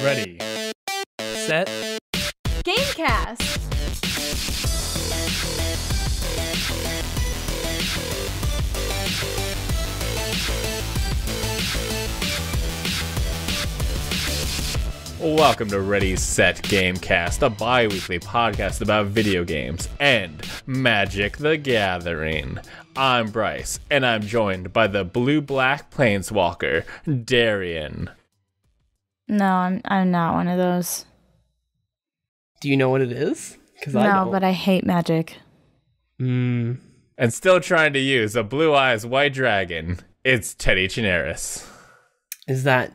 Ready, set, Gamecast. Welcome to Ready, Set, Gamecast, a bi-weekly podcast about video games and Magic the Gathering. I'm Bryce, and I'm joined by the blue-black planeswalker, Darian. No, I'm not one of those. Do you know what it is? No, I don't. but I hate Magic. And still trying to use a Blue Eyes White Dragon, it's Teddy Chinaris. Is that...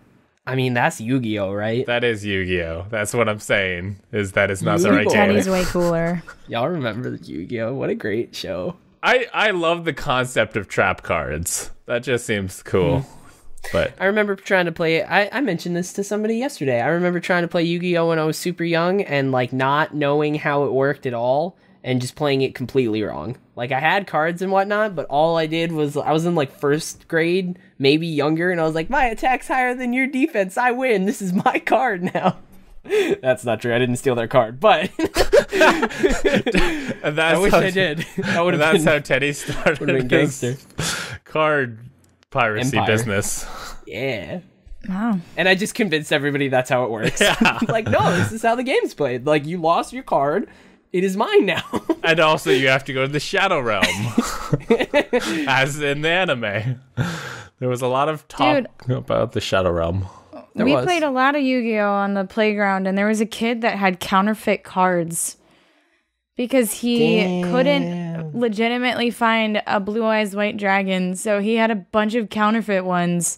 I mean, that's Yu-Gi-Oh, right? That is Yu-Gi-Oh! That's what I'm saying, is that it's not the right game. Teddy's way cooler. Y'all remember the Yu-Gi-Oh? What a great show. I love the concept of trap cards. That just seems cool. But I remember trying to play it. I mentioned this to somebody yesterday. I remember trying to play Yu-Gi-Oh when I was super young and like not knowing how it worked at all and just playing it completely wrong. Like I had cards and whatnot, but all I did was I was in like first grade, maybe younger, and I was like, my attack's higher than your defense. I win. This is my card now. That's not true. I didn't steal their card, but I wish I did. That's how Teddy started his gangster card piracy Empire. business. Yeah. Wow. And I just convinced everybody that's how it works. Yeah. Like, no, this is how the game's played. Like, you lost your card. It is mine now. And also you have to go to the Shadow Realm. As in the anime. There was a lot of talk about the Shadow Realm. We played a lot of Yu-Gi-Oh on the playground, and there was a kid that had counterfeit cards because he couldn't legitimately find a Blue Eyes White Dragon, so he had a bunch of counterfeit ones.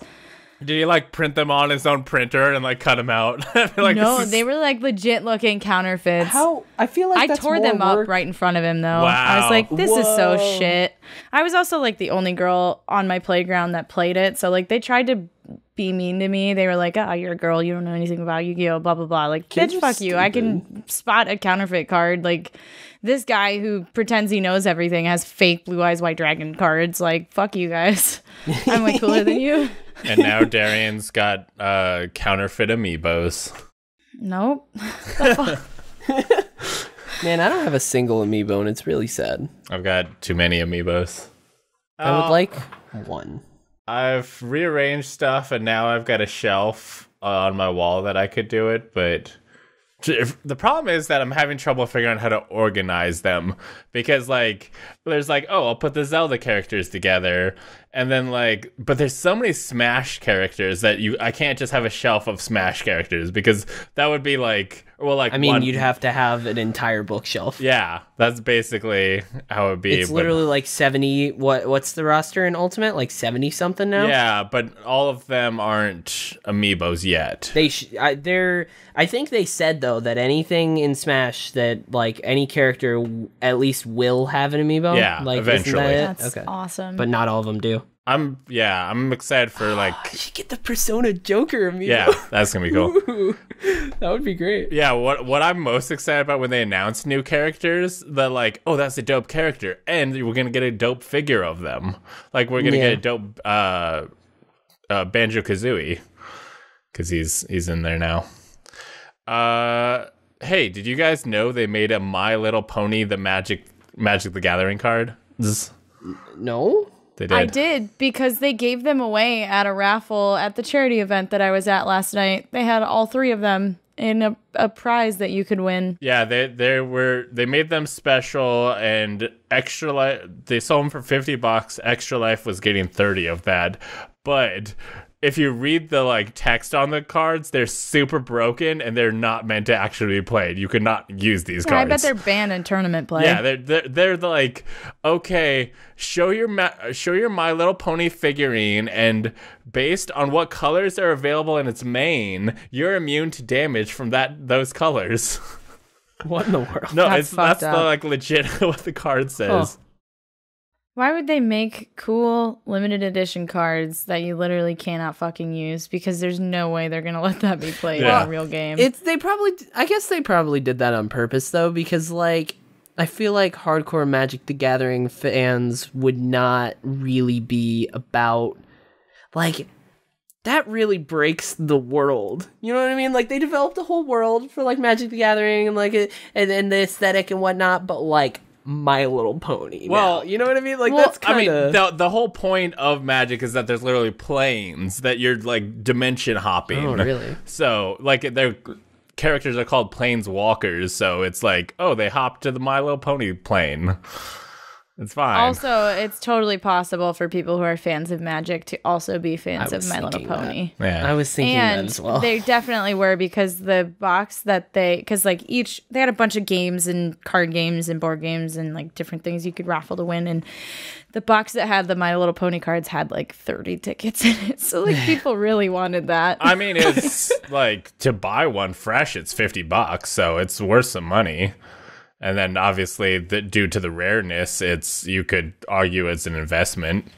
Did he like print them on his own printer and like cut them out? Like, no, they were like legit looking counterfeits. How? I feel like I tore them up right in front of him, though. Wow. I was like, this is so shit. I was also like the only girl on my playground that played it, so like they tried to be mean to me. They were like, oh, you're a girl, you don't know anything about Yu-Gi-Oh, blah blah blah. Like, Kids bitch, are fuck you. I can stupid. spot a counterfeit card. Like, this guy who pretends he knows everything has fake Blue Eyes White Dragon cards. Like, fuck you guys. I'm way cooler than you. And now Darian's got counterfeit amiibos. Nope. Man, I don't have a single amiibo, and it's really sad. I've got too many amiibos. I would like one. I've rearranged stuff, and now I've got a shelf on my wall that I could do it, but the problem is that I'm having trouble figuring out how to organize them, because like there's like, oh, I'll put the Zelda characters together, and then like, but there's so many Smash characters that I can't just have a shelf of Smash characters, because that would be like, well, like, I mean, you'd have to have an entire bookshelf. Yeah, that's basically how it would be. It's literally like 70. What's the roster in Ultimate? Like 70 something now. Yeah, but all of them aren't amiibos yet. I think they said though that anything in Smash that like any character at least will have an amiibo. Yeah, like, eventually. That's awesome. But not all of them do. I'm excited for like. You should get the Persona Joker amiibo. Yeah, that's gonna be cool. Ooh, that would be great. Yeah, what I'm most excited about when they announce new characters, that like, oh, that's a dope character, and we're gonna get a dope figure of them. Like we're gonna get a dope Banjo-Kazooie, because he's in there now. Hey, did you guys know they made a My Little Pony the Magic the Gathering card? No. They did. I did, because they gave them away at a raffle at the charity event that I was at last night. They had all three of them in a prize that you could win. Yeah, they made them special, and Extra Life, they sold them for $50. Extra Life was getting 30 of that. But if you read the like text on the cards, they're super broken and they're not meant to actually be played. You could not use these cards. I bet they're banned in tournament play. Yeah, they're like, okay, show your My Little Pony figurine, and based on what colors are available in its main, you're immune to damage from those colors. What in the world? No, That's that's fucked the up. like legit what the card says. Huh. Why would they make cool limited edition cards that you literally cannot fucking use? Because there's no way they're gonna let that be played in a real game. I guess they probably did that on purpose though, because like I feel like hardcore Magic the Gathering fans would not really be about like that really breaks the world. You know what I mean? Like, they developed a whole world for, like, Magic the Gathering and, like, and the aesthetic and whatnot, but, like, My Little Pony. Well, now. You know what I mean? Like, that's kind of... I mean, the whole point of Magic is that there's literally planes that you're, like, dimension hopping. Oh, really? So, like, their characters are called planeswalkers, so it's like, oh, they hop to the My Little Pony plane. It's fine. Also, it's totally possible for people who are fans of Magic to also be fans of My Little Pony. Yeah. I was thinking that as well. They definitely were, because the box that because like they had a bunch of games and card games and board games and like different things you could raffle to win. And the box that had the My Little Pony cards had like 30 tickets in it. So like people really wanted that. I mean, it's like to buy one fresh, it's $50, so it's worth some money. And then obviously, due to the rareness, you could argue it's an investment.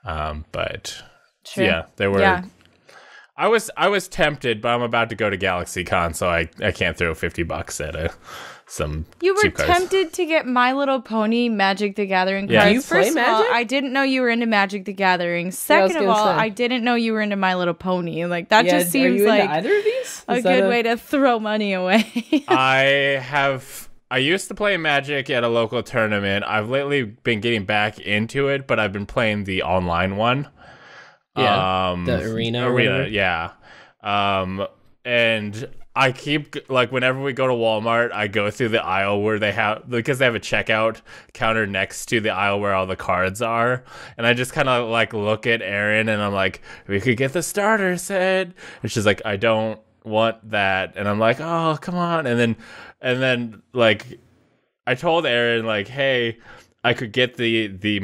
But Sure. yeah, there were. Yeah. I was tempted, but I'm about to go to GalaxyCon, so I can't throw $50 at some. You were cheap cards. tempted to get My Little Pony Magic the Gathering cards. Yeah. Do you play First of all, Magic? I didn't know you were into Magic the Gathering. Second of all, I didn't know you were into My Little Pony. Like that just seems are you like into either of these? a good way to throw money away. I used to play Magic at a local tournament. I've lately been getting back into it, but I've been playing the online one. Yeah, the arena, yeah. And I keep, like, whenever we go to Walmart, I go through the aisle where because they have a checkout counter next to the aisle where all the cards are, and I just kind of like look at Erin and I'm like, we could get the starter set, and she's like, I don't want that, and I'm like, oh, come on. And then like I told Erin, like, hey, I could get the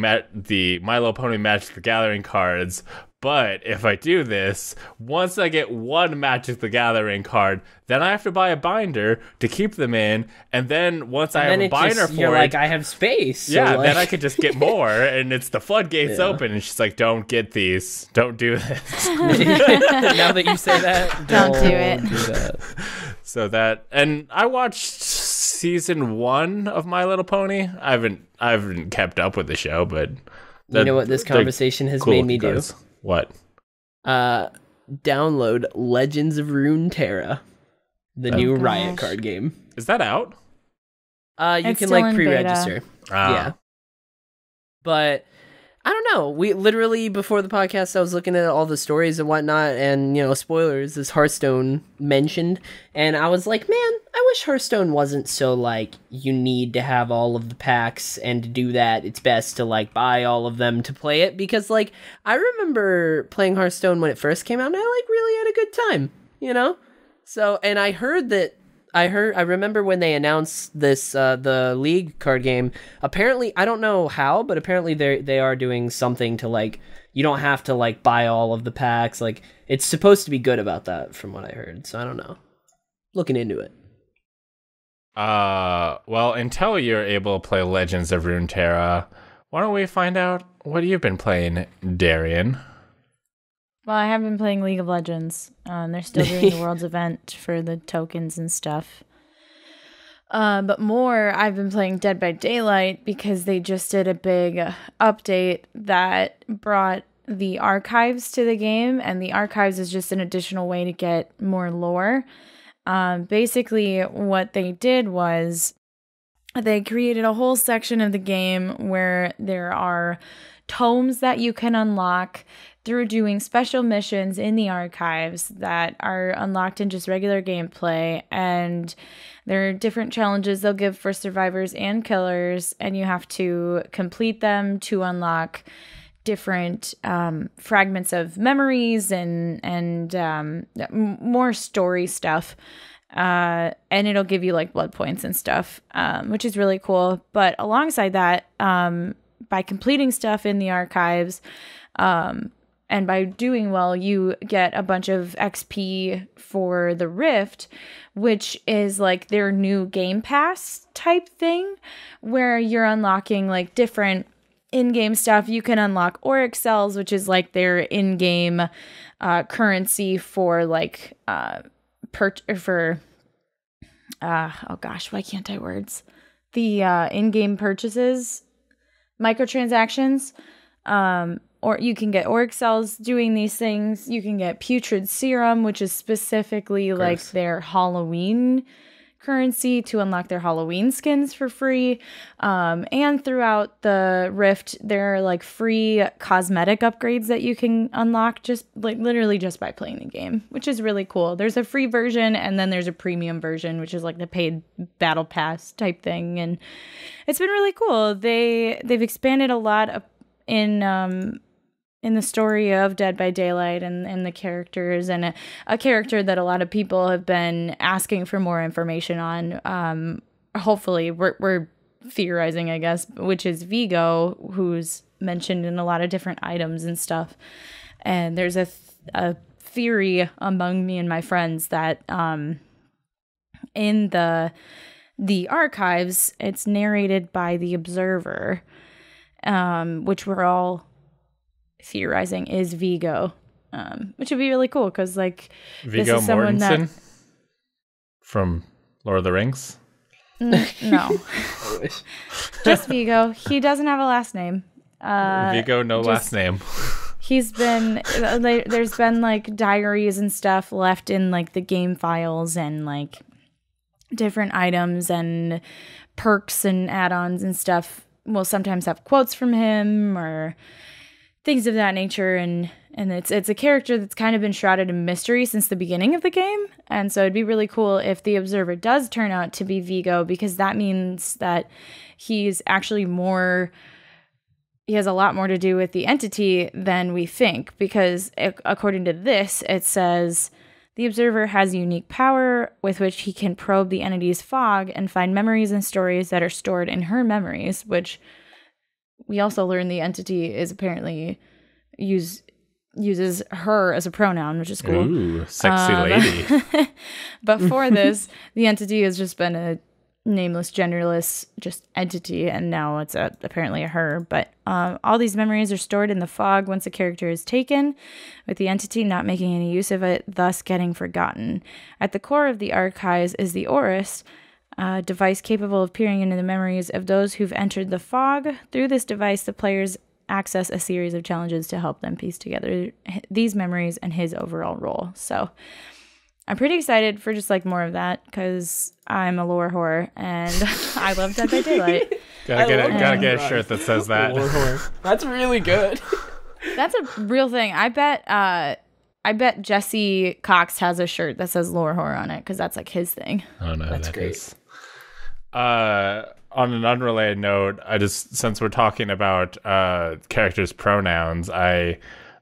My Little Pony Magic the Gathering cards, but if I do this, once I get one Magic the Gathering card, then I have to buy a binder to keep them in, and then once I have a binder for you're it, like, I have space. So yeah, like... then I could just get more, and it's the floodgates open. And she's like, "Don't get these. Don't do this." Now that you say that, Don't do it. Do that. So and I watched season 1 of My Little Pony. I haven't kept up with the show, but you know what this conversation has made me do? What? Download Legends of Runeterra, the new Riot card game. Is that out? You can like pre-register. Yeah. But I don't know. We literally, before the podcast, I was looking at all the stories and whatnot, and, you know, spoilers, as Hearthstone mentioned, and I was like, man, I wish Hearthstone wasn't so, like, you need to have all of the packs, and to do that, it's best to, like, buy all of them to play it, because, like, I remember playing Hearthstone when it first came out, and I, like, really had a good time, you know? So, and I remember when they announced this, the League card game, apparently, I don't know how, but apparently they are doing something to, like, you don't have to, like, buy all of the packs, like, it's supposed to be good about that, from what I heard, so I don't know. Looking into it. Well, until you're able to play Legends of Runeterra, why don't we find out what you've been playing, Darian? Well, I have been playing League of Legends. They're still doing the Worlds event for the tokens and stuff. But more, I've been playing Dead by Daylight because they just did a big update that brought the archives to the game. And the archives is just an additional way to get more lore. Basically, what they did was they created a whole section of the game where there are tomes that you can unlock through doing special missions in the archives that are unlocked in just regular gameplay, and there are different challenges they'll give for survivors and killers, and you have to complete them to unlock different fragments of memories and more story stuff. And it'll give you like blood points and stuff, which is really cool. But alongside that, by completing stuff in the archives, and by doing well, you get a bunch of XP for the Rift, which is like their new Game Pass type thing, where you're unlocking like different in-game stuff. You can unlock Auric Cells, which is like their in-game currency for like oh gosh, why can't I words? The in-game purchases, microtransactions. or you can get orc cells doing these things. You can get putrid serum, which is specifically like their Halloween currency to unlock their Halloween skins for free. And throughout the Rift, there are like free cosmetic upgrades that you can unlock just like literally just by playing the game, which is really cool. There's a free version and then there's a premium version, which is like the paid battle pass type thing. And it's been really cool. They've expanded a lot in the story of Dead by Daylight and the characters, and a character that a lot of people have been asking for more information on. Hopefully, we're theorizing, I guess, which is Vigo, who's mentioned in a lot of different items and stuff. And there's a theory among me and my friends that in the archives, it's narrated by the Observer, which we're all theorizing is Vigo, which would be really cool because like Viggo this is someone Mortensen from Lord of the Rings. No, just Vigo. He doesn't have a last name. Vigo, no last name. He's been there's been like diaries and stuff left in like the game files and like different items and perks and add-ons and stuff. We'll sometimes have quotes from him or things of that nature, and it's a character that's kind of been shrouded in mystery since the beginning of the game, and so it'd be really cool if the Observer does turn out to be Vigo, because that means that he's actually he has a lot more to do with the entity than we think, because according to this, it says the Observer has a unique power with which he can probe the entity's fog and find memories and stories that are stored in her memories, which we also learn the entity is apparently uses her as a pronoun, which is cool. Ooh, sexy lady. But for this, the entity has just been a nameless, genderless, just entity, and now it's apparently a her. But all these memories are stored in the fog once a character is taken, with the entity not making any use of it, thus getting forgotten. At the core of the archives is the Orus, a device capable of peering into the memories of those who've entered the fog. Through this device, the players access a series of challenges to help them piece together these memories and his overall role. So I'm pretty excited for just like more of that, because I'm a lore whore and I love Dead by Daylight. gotta get a shirt that says that. Lore whore. That's really good. That's a real thing. I bet Jesse Cox has a shirt that says lore whore on it, because that's like his thing. Oh no, that's great. Is. On an unrelated note, since we're talking about characters' pronouns,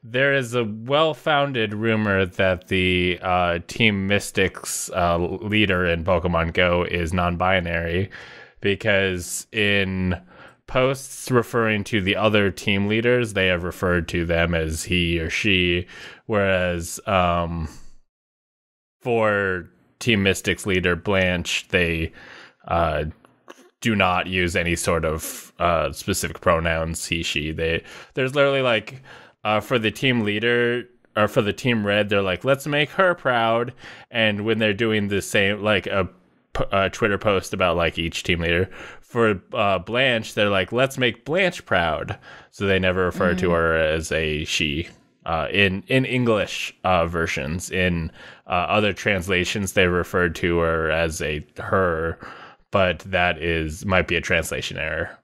there is a well-founded rumor that the Team Mystics leader in Pokemon Go is non-binary, because in posts referring to the other team leaders, they have referred to them as he or she, whereas for Team Mystics leader Blanche, they do not use any sort of specific pronouns, he, she. There's literally like for the team leader or for the Team Red, they're like, let's make her proud, and when they're doing the same, like a Twitter post about like each team leader, for Blanche, they're like, let's make Blanche proud, so they never refer to her as a she. In English versions. In other translations, they referred to her as a her, but that might be a translation error.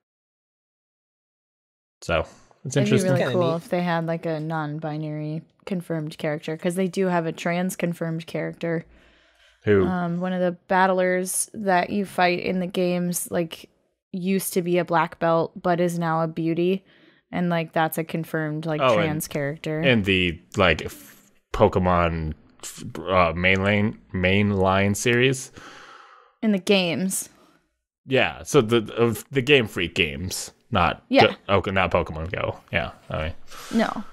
So it's interesting. It'd be really cool if they had like a non-binary confirmed character, because they do have a trans confirmed character. Who? One of the battlers that you fight in the games like used to be a black belt, but is now a beauty. And like that's a confirmed like trans character in the like Pokemon mainline series in the games. Yeah, so the Game Freak games, not not Pokemon Go. Yeah, no,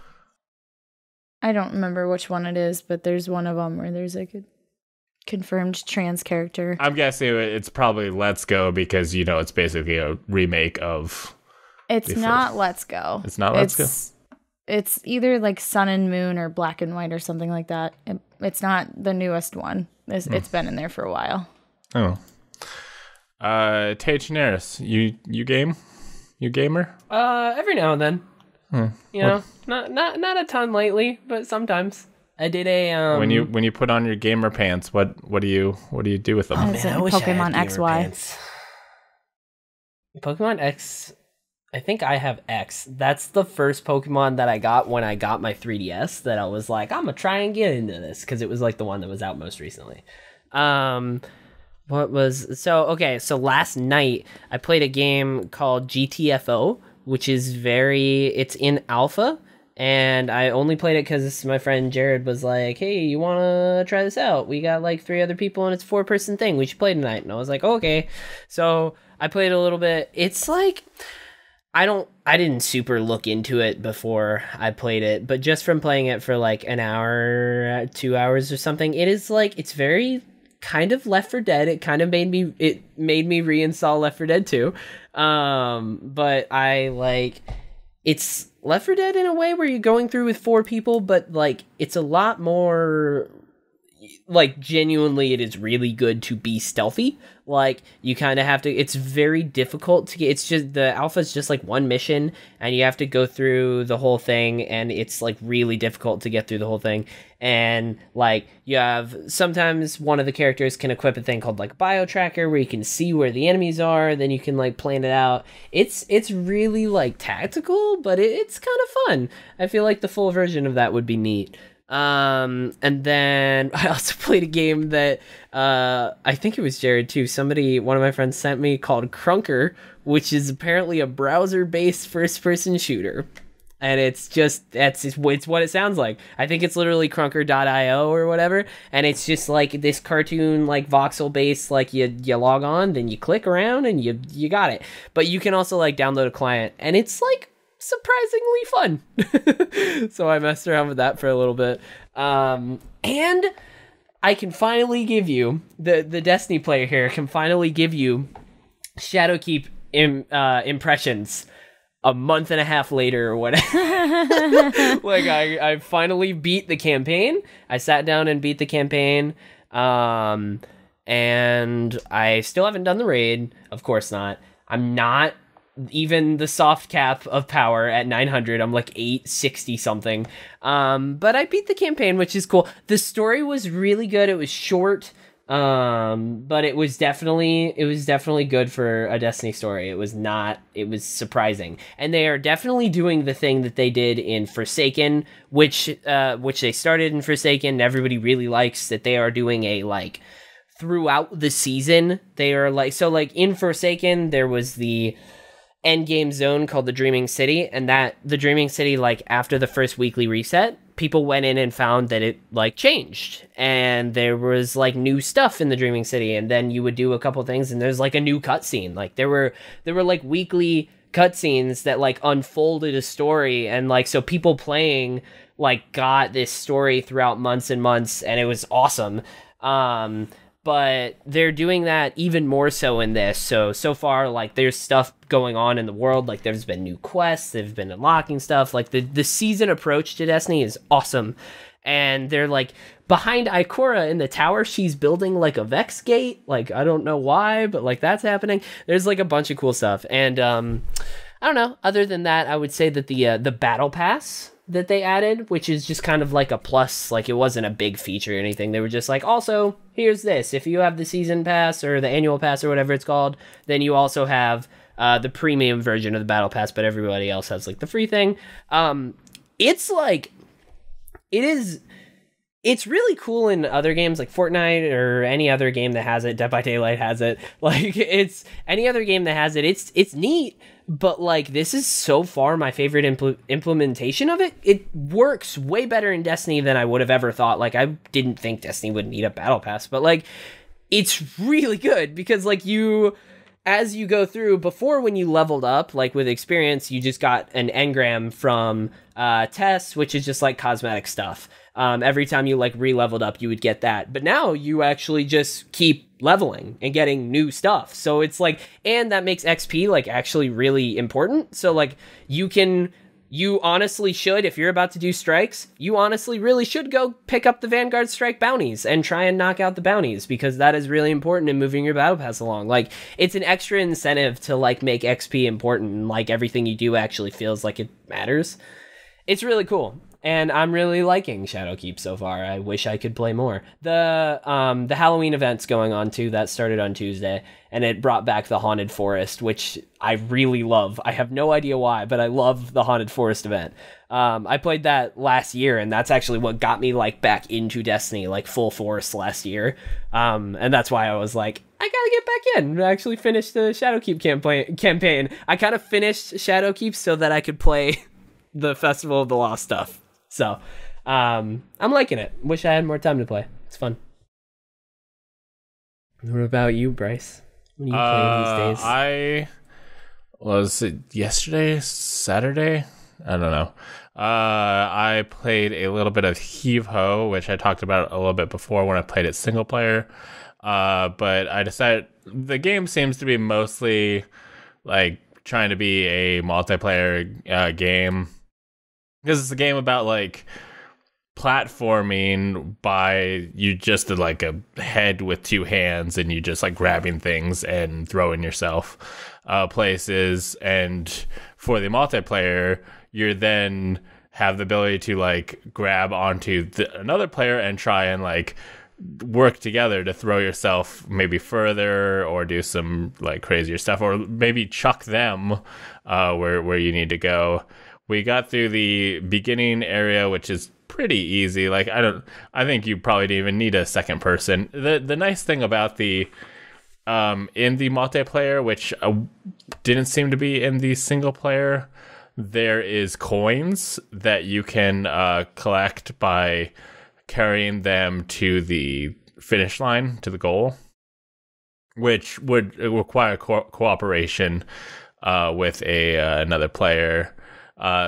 I don't remember which one it is, but there's one of them where there's like a confirmed trans character. I'm guessing it's probably Let's Go, because it's basically a remake of. It's not Let's Go. It's not Let's Go? It's either like Sun and Moon or Black and White or something like that. It's not the newest one. It's been in there for a while. Oh. Tay Chinaris, you game? You gamer? Every now and then. You know, not a ton lately, but sometimes. I did a when you put on your gamer pants, what do you do with them? Oh, man, I wish Pokemon I had XY. Pants. Pokemon X, I think I have X. That's the first Pokemon that I got when I got my 3DS that I was like, I'm gonna try and get into this because it was like the one that was out most recently. So last night I played a game called GTFO, which is it's in alpha. And I only played it because my friend Jared was like, hey, you want to try this out? We got like 3 other people and it's a 4-person thing. We should play tonight. And I was like, okay. So I played a little bit. It's like, I didn't super look into it before I played it, but just from playing it for like an hour, 2 hours or something, it is like, it's very kind of Left 4 Dead. It kind of made me reinstall Left 4 Dead 2. But it's Left 4 Dead in a way where you're going through with 4 people, but like it's a lot more like genuinely it is really good to be stealthy. Like you kind of have to, it's very difficult to get, it's just the alpha is just like one mission and you have to go through the whole thing and it's like really difficult to get through the whole thing. And like you have, sometimes one of the characters can equip a thing called like bio tracker where you can see where the enemies are, then you can like plan it out. It's really like tactical, but it's kind of fun. I feel like the full version of that would be neat. And then I also played a game that I think it was Jared too. One of my friends sent me called Crunker, which is apparently a browser-based first-person shooter. And it's what it sounds like. I think it's literally crunker.io or whatever. And it's just like this cartoon, like voxel based, like you log on, then you click around and you got it. But you can also like download a client and it's like surprisingly fun. So I messed around with that for a little bit. And I can finally give you, the Destiny player here can finally give you Shadowkeep impressions a month and a half later or whatever. Like I finally beat the campaign. I sat down and beat the campaign. And I still haven't done the raid. Of course not. I'm not even the soft cap of power at 900. I'm like 860 something. But I beat the campaign, which is cool. The story was really good. It was short. But it was definitely good for a Destiny story. It was surprising. And they are definitely doing the thing that they did in Forsaken, which they started in Forsaken and everybody really likes, that they are doing a like throughout the season. They are like, so like in Forsaken, there was the end game zone called the Dreaming City, and that the Dreaming City, like after the first weekly reset, people went in and found that it like changed and there was like new stuff in the Dreaming City, and then you would do a couple things and there's like a new cutscene. Like there were like weekly cutscenes that like unfolded a story, and like so people playing like got this story throughout months and months, and it was awesome. But they're doing that even more so in this. So far, like, there's stuff going on in the world. Like, there's been new quests. They've been unlocking stuff. Like, the season approach to Destiny is awesome. And they're, like, behind Ikora in the tower, she's building, like, a Vex gate. Like, I don't know why, but, like, that's happening. There's, like, a bunch of cool stuff. And, I don't know. Other than that, I would say that the Battle Pass that they added, which is just kind of like a plus, like it wasn't a big feature or anything. They were just like, also, here's this. If you have the season pass or the annual pass or whatever it's called, then you also have the premium version of the battle pass, but everybody else has like the free thing. It's like, it's really cool in other games like Fortnite or any other game that has it. Dead by Daylight has it. Like, it's any other game that has it. It's neat. But, like, this is so far my favorite implementation of it. It works way better in Destiny than I would have ever thought. Like, I didn't think Destiny would need a battle pass. But, like, it's really good because, like, as you go through, before when you leveled up, like, with experience, you just got an engram from tests, which is just, like, cosmetic stuff. Every time you, like, re-leveled up, you would get that. But now you actually just keep leveling and getting new stuff. So it's like, and that makes XP like actually really important. So like you can you honestly should, if you're about to do strikes, you honestly really should go pick up the Vanguard strike bounties and try and knock out the bounties, because that is really important in moving your battle pass along. Like, it's an extra incentive to like make XP important, and like everything you do actually feels like it matters. It's really cool. And I'm really liking Shadowkeep so far. I wish I could play more. The Halloween event's going on too. That started on Tuesday, and it brought back the Haunted Forest, which I really love. I have no idea why, but I love the Haunted Forest event. I played that last year, and that's actually what got me like back into Destiny, like full force last year. And that's why I was like, I gotta get back in and actually finish the Shadowkeep campaign. I kind of finished Shadowkeep so that I could play the Festival of the Lost stuff. So, I'm liking it. Wish I had more time to play. It's fun. What about you, Bryce? What are you playing these days? Was it yesterday? Saturday? I don't know. I played a little bit of Heave Ho, which I talked about a little bit before when I played it single player. But I decided the game seems to be mostly like trying to be a multiplayer game. Because it's a game about like platforming by you just like a head with two hands, and you just like grabbing things and throwing yourself places. And for the multiplayer, you then have the ability to like grab onto another player and try and like work together to throw yourself maybe further, or do some like crazier stuff, or maybe chuck them where you need to go. We got through the beginning area, which is pretty easy. Like I think you probably didn't even need a second person. The nice thing about the in the multiplayer, which didn't seem to be in the single player, there is coins that you can collect by carrying them to the finish line, to the goal, which would require cooperation with another player.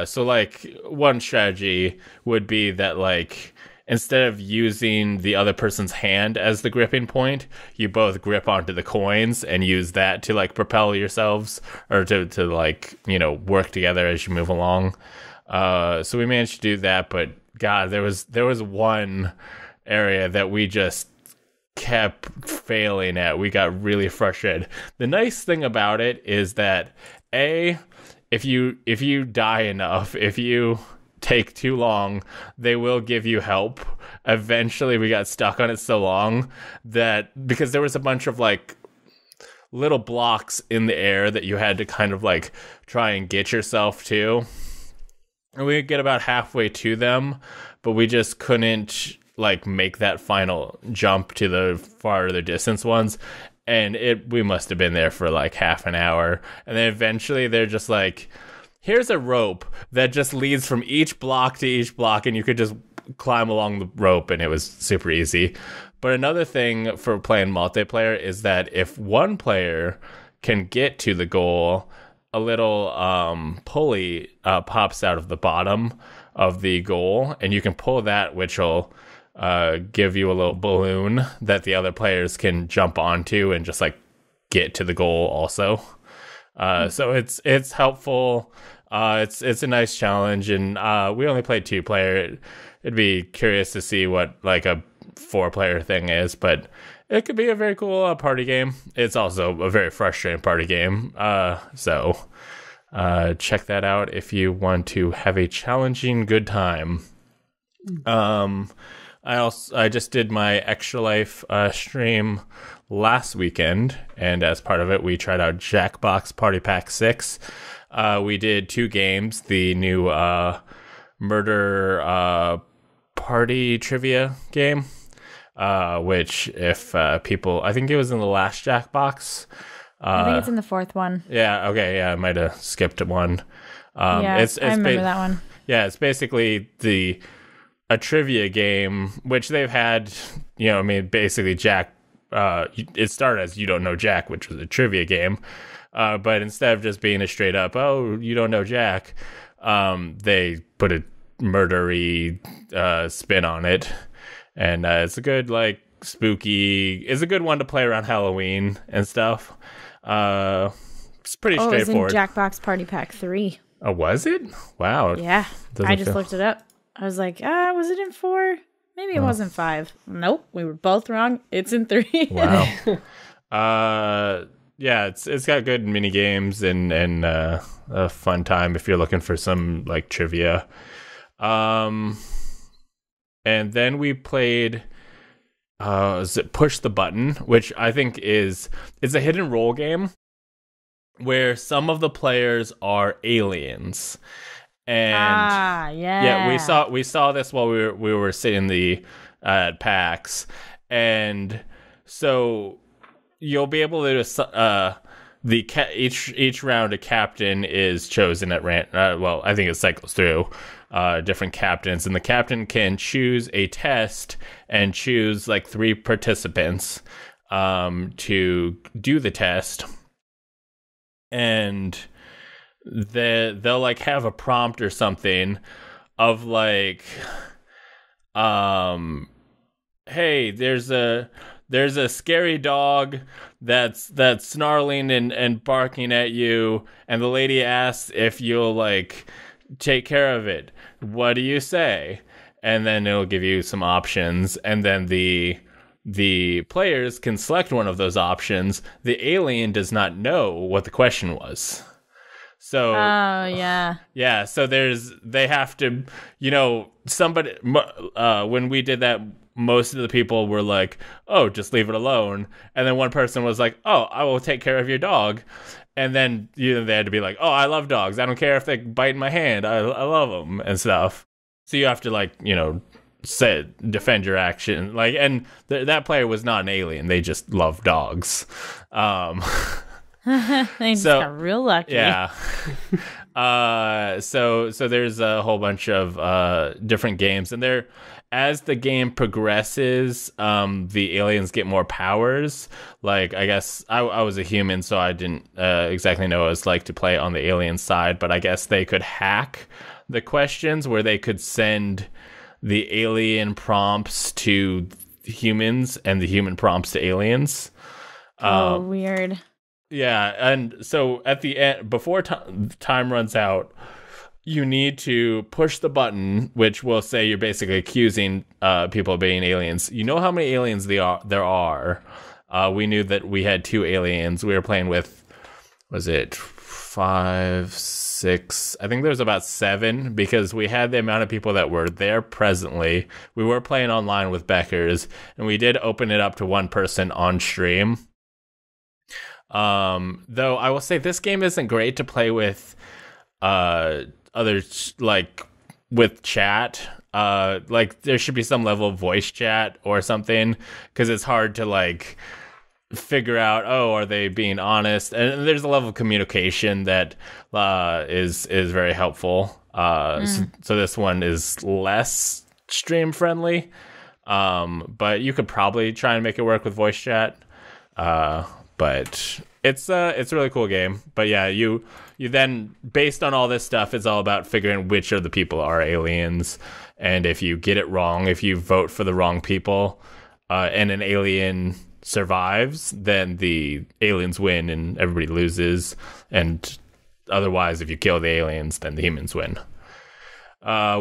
So like one strategy would be that like instead of using the other person's hand as the gripping point, you both grip onto the coins and use that to like propel yourselves, or to like, you know, work together as you move along. So we managed to do that, but God, there was one area that we just kept failing at. We got really frustrated. The nice thing about it is that if you die enough, if you take too long, they will give you help. Eventually, we got stuck on it so long that because there was a bunch of like little blocks in the air that you had to kind of like try and get yourself to, and we would get about halfway to them, but we just couldn't like make that final jump to the farther distance ones. And we must have been there for like half an hour. And then eventually they're just like, here's a rope that just leads from each block to each block, and you could just climb along the rope, and it was super easy. But another thing for playing multiplayer is that if one player can get to the goal, a little pulley pops out of the bottom of the goal, and you can pull that, which will give you a little balloon that the other players can jump onto and just like get to the goal also. So it's helpful. It's a nice challenge, and we only played 2-player. It'd be curious to see what like a 4-player thing is, but it could be a very cool party game. It's also a very frustrating party game. So check that out if you want to have a challenging good time. I just did my Extra Life stream last weekend, and as part of it, we tried out Jackbox Party Pack 6. We did 2 games, the new murder party trivia game, which if people, I think it was in the last Jackbox. I think it's in the 4th one. Yeah, okay, yeah, I might have skipped one. It's I remember that one. Yeah, it's basically a trivia game, which they've had, you know, I mean, basically Jack, it started as You Don't Know Jack, which was a trivia game. But instead of just being a straight up, oh, you don't know Jack, they put a murdery spin on it. And it's a good, like, spooky, it's a good one to play around Halloween and stuff. It's pretty straightforward. It was in Jackbox Party Pack 3. Oh, was it? Wow. Yeah, Doesn't I just feel- looked it up. I was like, was it in 4? Maybe it wasn't 5. Nope, we were both wrong. It's in 3. Wow. Yeah, it's got good mini games and a fun time if you're looking for some like trivia. And then we played is it Push the Button, which I think is a hidden role game where some of the players are aliens. And yeah. we saw this while we were sitting at PAX, and so you'll be able to each round a captain is chosen at random. Well, I think it cycles through different captains, and the captain can choose a test and choose like 3 participants to do the test, and they'll like have a prompt or something of like, hey, there's a scary dog that's snarling and barking at you, and the lady asks if you'll like take care of it. What do you say? And then it'll give you some options, and then the players can select one of those options. The alien does not know what the question was. So yeah, so they have to, somebody when we did that, most of the people were like, oh, just leave it alone, and then one person was like, oh, I will take care of your dog, and then they had to be like, oh, I love dogs, I don't care if they bite my hand, I love them and stuff. So you have to like defend your action, like, and that player was not an alien, they just love dogs. They just got real lucky. Yeah. So there's a whole bunch of different games, and as the game progresses, the aliens get more powers. Like, I guess I was a human, so I didn't exactly know what it was like to play on the alien side, but I guess they could hack the questions where they could send the alien prompts to humans and the human prompts to aliens. Weird. Yeah, and so at the end, before time runs out, you need to push the button, which will say you're basically accusing people of being aliens. You know how many aliens there are. We knew that we had 2 aliens. We were playing with, was it 5, 6? I think there was about 7, because we had the amount of people that were there presently. We were playing online with Beckers, and we did open it up to one person on stream. Though I will say this game isn't great to play with others, like with chat. Like there should be some level of voice chat or something, because it's hard to like figure out, are they being honest? And there's a level of communication that is very helpful. So this one is less stream friendly, but you could probably try and make it work with voice chat. But it's a really cool game. But yeah, you then, based on all this stuff, it's all about figuring which of the people are aliens. And if you get it wrong, if you vote for the wrong people, and an alien survives, then the aliens win and everybody loses. And otherwise, if you kill the aliens, then the humans win.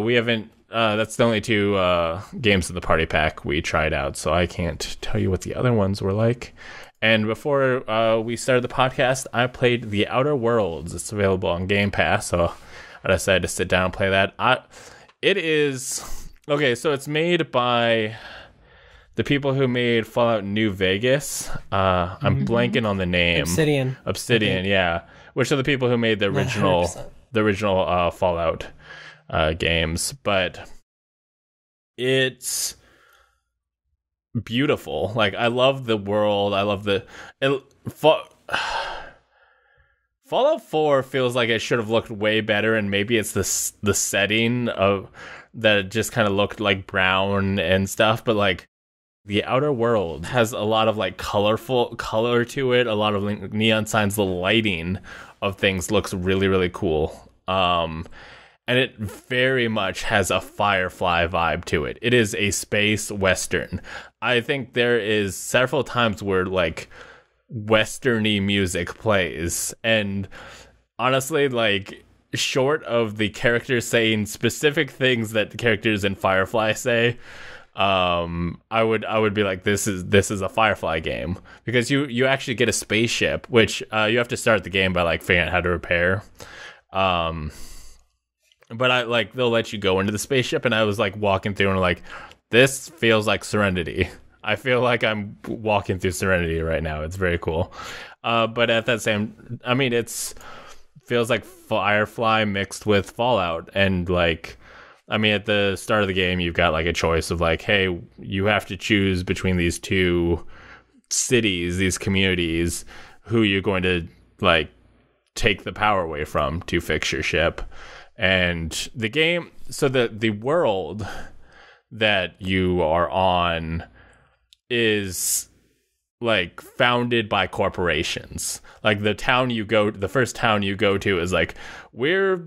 We haven't. That's the only 2 games in the party pack we tried out, so I can't tell you what the other ones were like. And before we started the podcast, I played The Outer Worlds. It's available on Game Pass, so I decided to sit down and play that. It is... Okay, so it's made by the people who made Fallout New Vegas. I'm blanking on the name. Obsidian, yeah. Which are the people who made the original Fallout games. But it's beautiful. Like, I love the world. I love Fallout 4 feels like it should have looked way better, and maybe it's the setting of that it just kind of looked like brown and stuff, but like The Outer World has a lot of like colorful color to it, a lot of like, neon signs. The lighting of things looks really, really cool. And it very much has a Firefly vibe to it. It is a space western. I think there is several times where like westerny music plays, and honestly, like short of the characters saying specific things that the characters in Firefly say, I would be like, this is a Firefly game, because you actually get a spaceship, which you have to start the game by like figuring out how to repair. But I like, they'll let you go into the spaceship, and I was like walking through and like, this feels like Serenity. I feel like I'm walking through Serenity right now. It's very cool. But at that same, I mean, feels like Firefly mixed with Fallout, and like, I mean, at the start of the game, you've got like a choice of like, hey, you have to choose between these two cities, these communities, who you're going to like take the power away from to fix your ship. And the game, so the world that you are on is like founded by corporations. Like the first town you go to is like, we're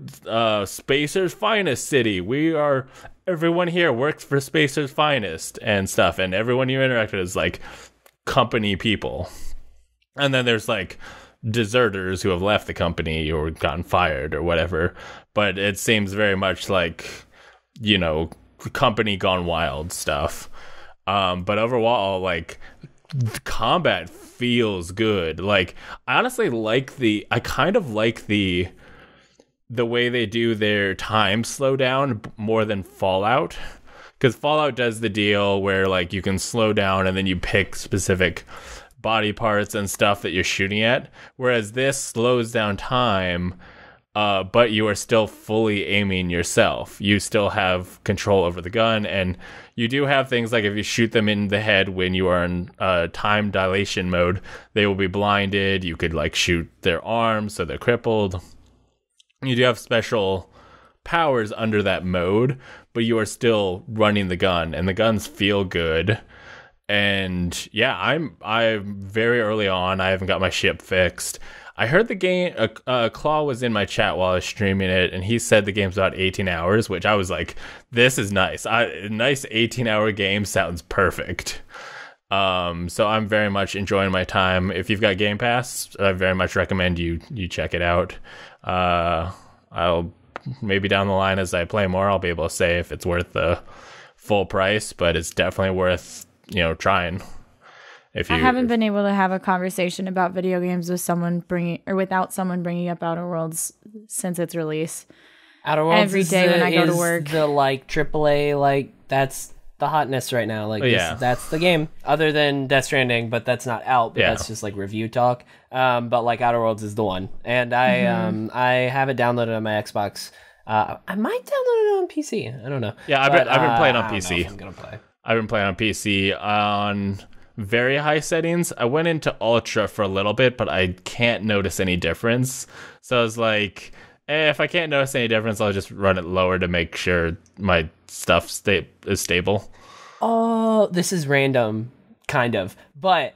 Spacer's finest city. Everyone here works for Spacer's finest and stuff. And everyone you interact with is like company people. And then there's like deserters who have left the company or gotten fired or whatever. But it seems very much like, you know, company gone wild stuff. But overall, like, the combat feels good. Like, I honestly I kind of like the way they do their time slowdown more than Fallout. Because Fallout does the deal where, like, you can slow down and then you pick specific body parts and stuff that you're shooting at. Whereas this slows down time, but you are still fully aiming yourself. You still have control over the gun, and you do have things like if you shoot them in the head when you are in time dilation mode, they will be blinded. You could like shoot their arms so they're crippled. You do have special powers under that mode, but you are still running the gun, and the guns feel good. And yeah, I'm very early on. I haven't got my ship fixed. I heard the game, Claw was in my chat while I was streaming it, and he said the game's about 18 hours, which I was like, this is nice. A nice 18-hour game sounds perfect. So I'm very much enjoying my time. If you've got Game Pass, I very much recommend you check it out. I'll maybe down the line as I play more, I'll be able to say if it's worth the full price, but it's definitely worth, trying. I haven't been able to have a conversation about video games with without someone bringing up Outer Worlds since its release. Outer Worlds every day when I go to work. The like AAA, like that's the hotness right now. Like that's the game. Other than Death Stranding, but that's not out. But that's just like review talk. But like Outer Worlds is the one, and I have it downloaded on my Xbox. I might download it on PC. I don't know. Yeah, I've been playing on PC. I'm gonna play. I've been playing on PC on very high settings. I went into Ultra for a little bit, but I can't notice any difference. So I was like, if I can't notice any difference, I'll just run it lower to make sure my stuff is stable. Oh, this is random, kind of. But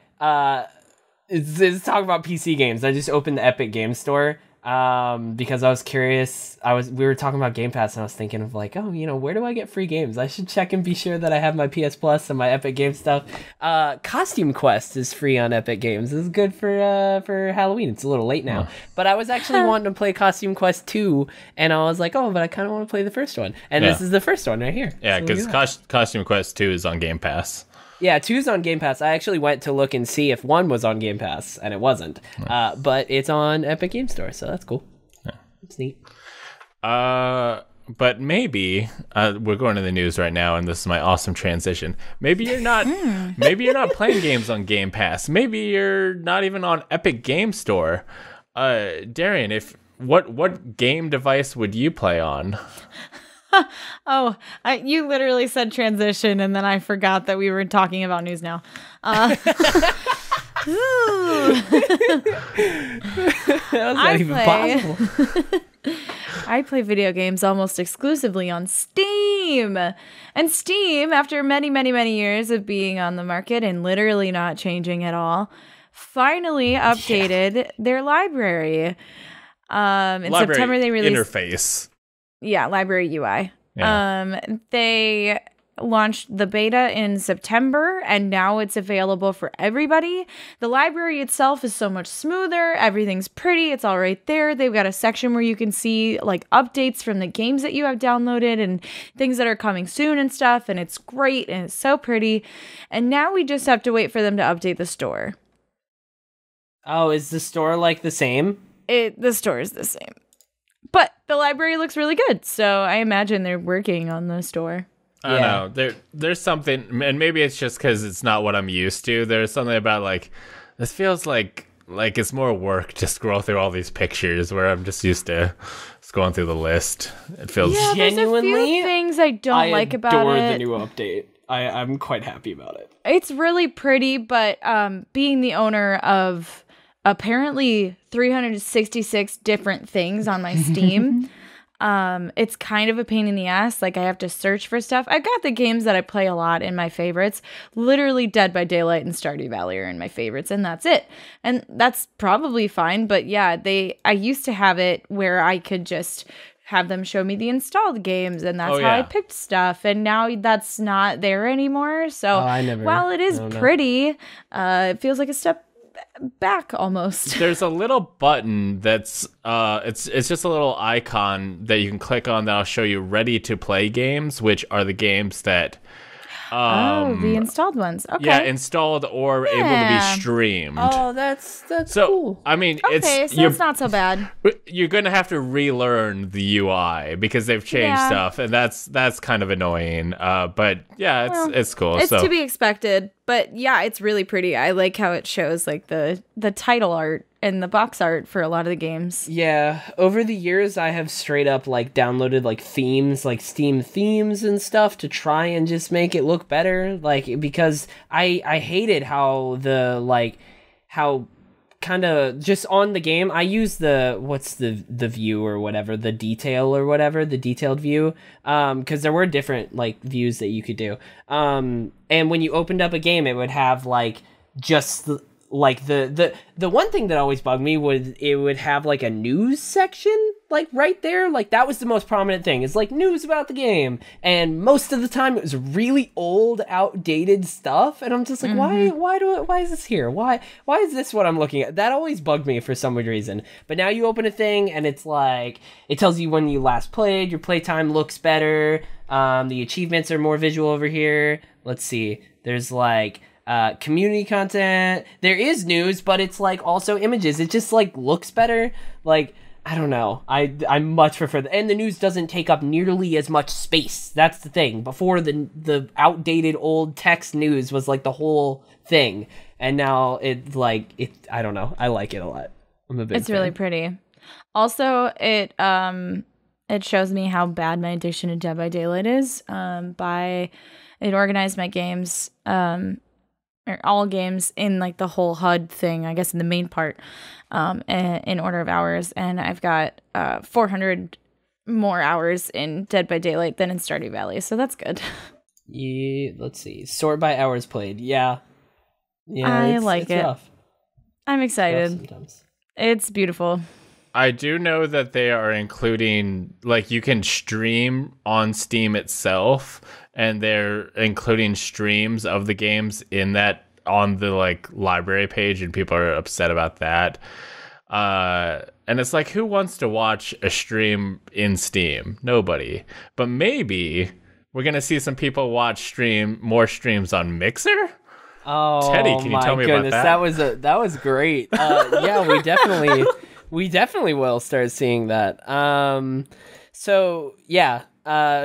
it's talking about PC games. I just opened the Epic Game Store because I was curious. We were talking about Game Pass, and I was thinking of like, where do I get free games? I should check and be sure that I have my PS Plus and my Epic Games stuff. Costume Quest is free on Epic Games. This is good for Halloween. It's a little late now, but I was actually wanting to play Costume Quest 2, and I was like, but I kind of want to play the first one, and this is the first one right here. Yeah, because Costume Quest 2 is on Game Pass. Yeah, 2's on Game Pass. I actually went to look and see if 1 was on Game Pass, and it wasn't. But it's on Epic Game Store, so that's cool. Yeah. It's neat. But maybe we're going to the news right now, and this is my awesome transition. Maybe you're not. Maybe you're not playing games on Game Pass. Maybe you're not even on Epic Game Store. Darian, what game device would you play on? You literally said transition, and then I forgot that we were talking about news now. That was not even possible. I play video games almost exclusively on Steam. And Steam, after many, many, many years of being on the market and literally not changing at all, finally updated their library. In September, they released... interface. Yeah, library UI. Yeah. They launched the beta in September, and now it's available for everybody. The library itself is so much smoother. Everything's pretty. It's all right there. They've got a section where you can see like updates from the games that you have downloaded and things that are coming soon and stuff. And it's great and it's so pretty. And now we just have to wait for them to update the store. Oh, is the store like the same? The store is the same. But the library looks really good, so I imagine they're working on the store. I don't know. There's something, and maybe it's just because it's not what I'm used to. There's something about like this feels like it's more work to scroll through all these pictures, where I'm just used to scrolling through the list. It feels genuinely. There's a few things I don't like about it. I adore the new update. I'm quite happy about it. It's really pretty, but being the owner of apparently 366 different things on my Steam. It's kind of a pain in the ass. Like I have to search for stuff. I've got the games that I play a lot in my favorites. Literally Dead by Daylight and Stardew Valley are in my favorites, and that's it. And that's probably fine. But yeah, I used to have it where I could just have them show me the installed games, and that's how I picked stuff. And now that's not there anymore. So while it is pretty, it feels like a step back almost. There's a little button that's it's just a little icon that you can click on that'll show you ready to play games, which are the games that the installed ones. Okay. Yeah, installed or able to be streamed. Oh, that's so cool. I mean, so it's not so bad. You're gonna have to relearn the UI because they've changed stuff, and that's kind of annoying. But yeah, it's cool. It's to be expected. But yeah, it's really pretty. I like how it shows like the title art and the box art for a lot of the games. Yeah, over the years I have straight up like downloaded like themes, like Steam themes and stuff to try and just make it look better, like because I hated how how kind of just on the game I use the view or whatever, the detail or whatever, the detailed view, because there were different like views that you could do, and when you opened up a game it would have like just like the one thing that always bugged me was it would have like a news section like right there, like that was the most prominent thing. It's like news about the game, and most of the time it was really old, outdated stuff, and I'm just like, why is this here? Why is this what I'm looking at? That always bugged me for some weird reason. But now you open a thing and it's like it tells you when you last played, your playtime looks better, the achievements are more visual over here. Let's see, there's like community content, there is news, but it's like also images. It just like looks better. Like I don't know, I much prefer that. And the news doesn't take up nearly as much space. That's the thing. Before the outdated old text news was like the whole thing, and now it's like I don't know, I like it a lot. I'm a big fan. Really pretty. Also, it shows me how bad my addiction to Dead by Daylight is. It organized my games, or all games in like the whole HUD thing, I guess in the main part, in order of hours. And I've got 400 more hours in Dead by Daylight than in Stardew Valley. So that's good. Yeah, let's see. Sort by hours played. Yeah. I like it's it. Rough. I'm excited. Sometimes. It's beautiful. I do know that they are including, like, you can stream on Steam itself, and they're including streams of the games in that on the like library page, and people are upset about that. And it's like, who wants to watch a stream in Steam? Nobody. But maybe we're gonna see some people watch more streams on Mixer. Oh, Teddy, can you tell me about that? That was great. Yeah, we definitely will start seeing that. So yeah,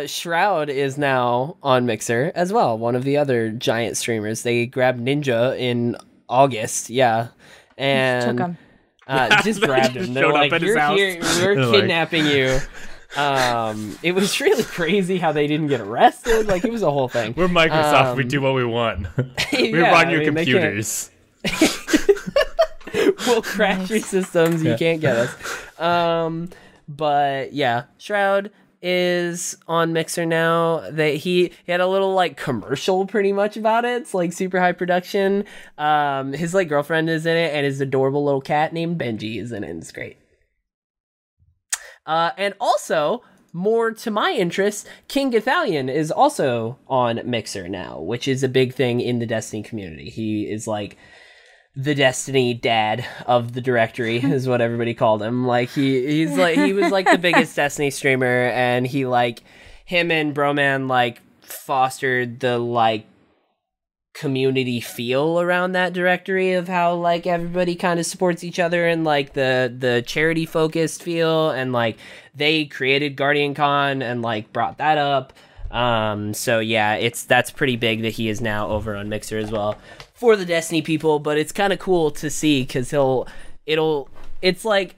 Shroud is now on Mixer as well. One of the other giant streamers. They grabbed Ninja in August. Yeah, and took him. Just grabbed him. They're like, "You're here. We're kidnapping you." It was really crazy how they didn't get arrested. Like, it was a whole thing. We're Microsoft. We do what we want. We run your computers. We'll crash your systems. You can't get us. But yeah, Shroud is on Mixer now. That he had a little like commercial pretty much about it. It's like super high production. His like girlfriend is in it, and his adorable little cat named Benji is in it. It's great. And also more to my interest, King Gathalion is also on Mixer now, which is a big thing in the Destiny community. He is like the Destiny dad of the directory is what everybody called him. Like he was like the biggest Destiny streamer, and he like him and Broman like fostered the like community feel around that directory of how like everybody kind of supports each other, and like the charity focused feel, and like they created Guardian Con and like brought that up. So yeah, that's pretty big that he is now over on Mixer as well for the Destiny people, but it's kind of cool to see because it's like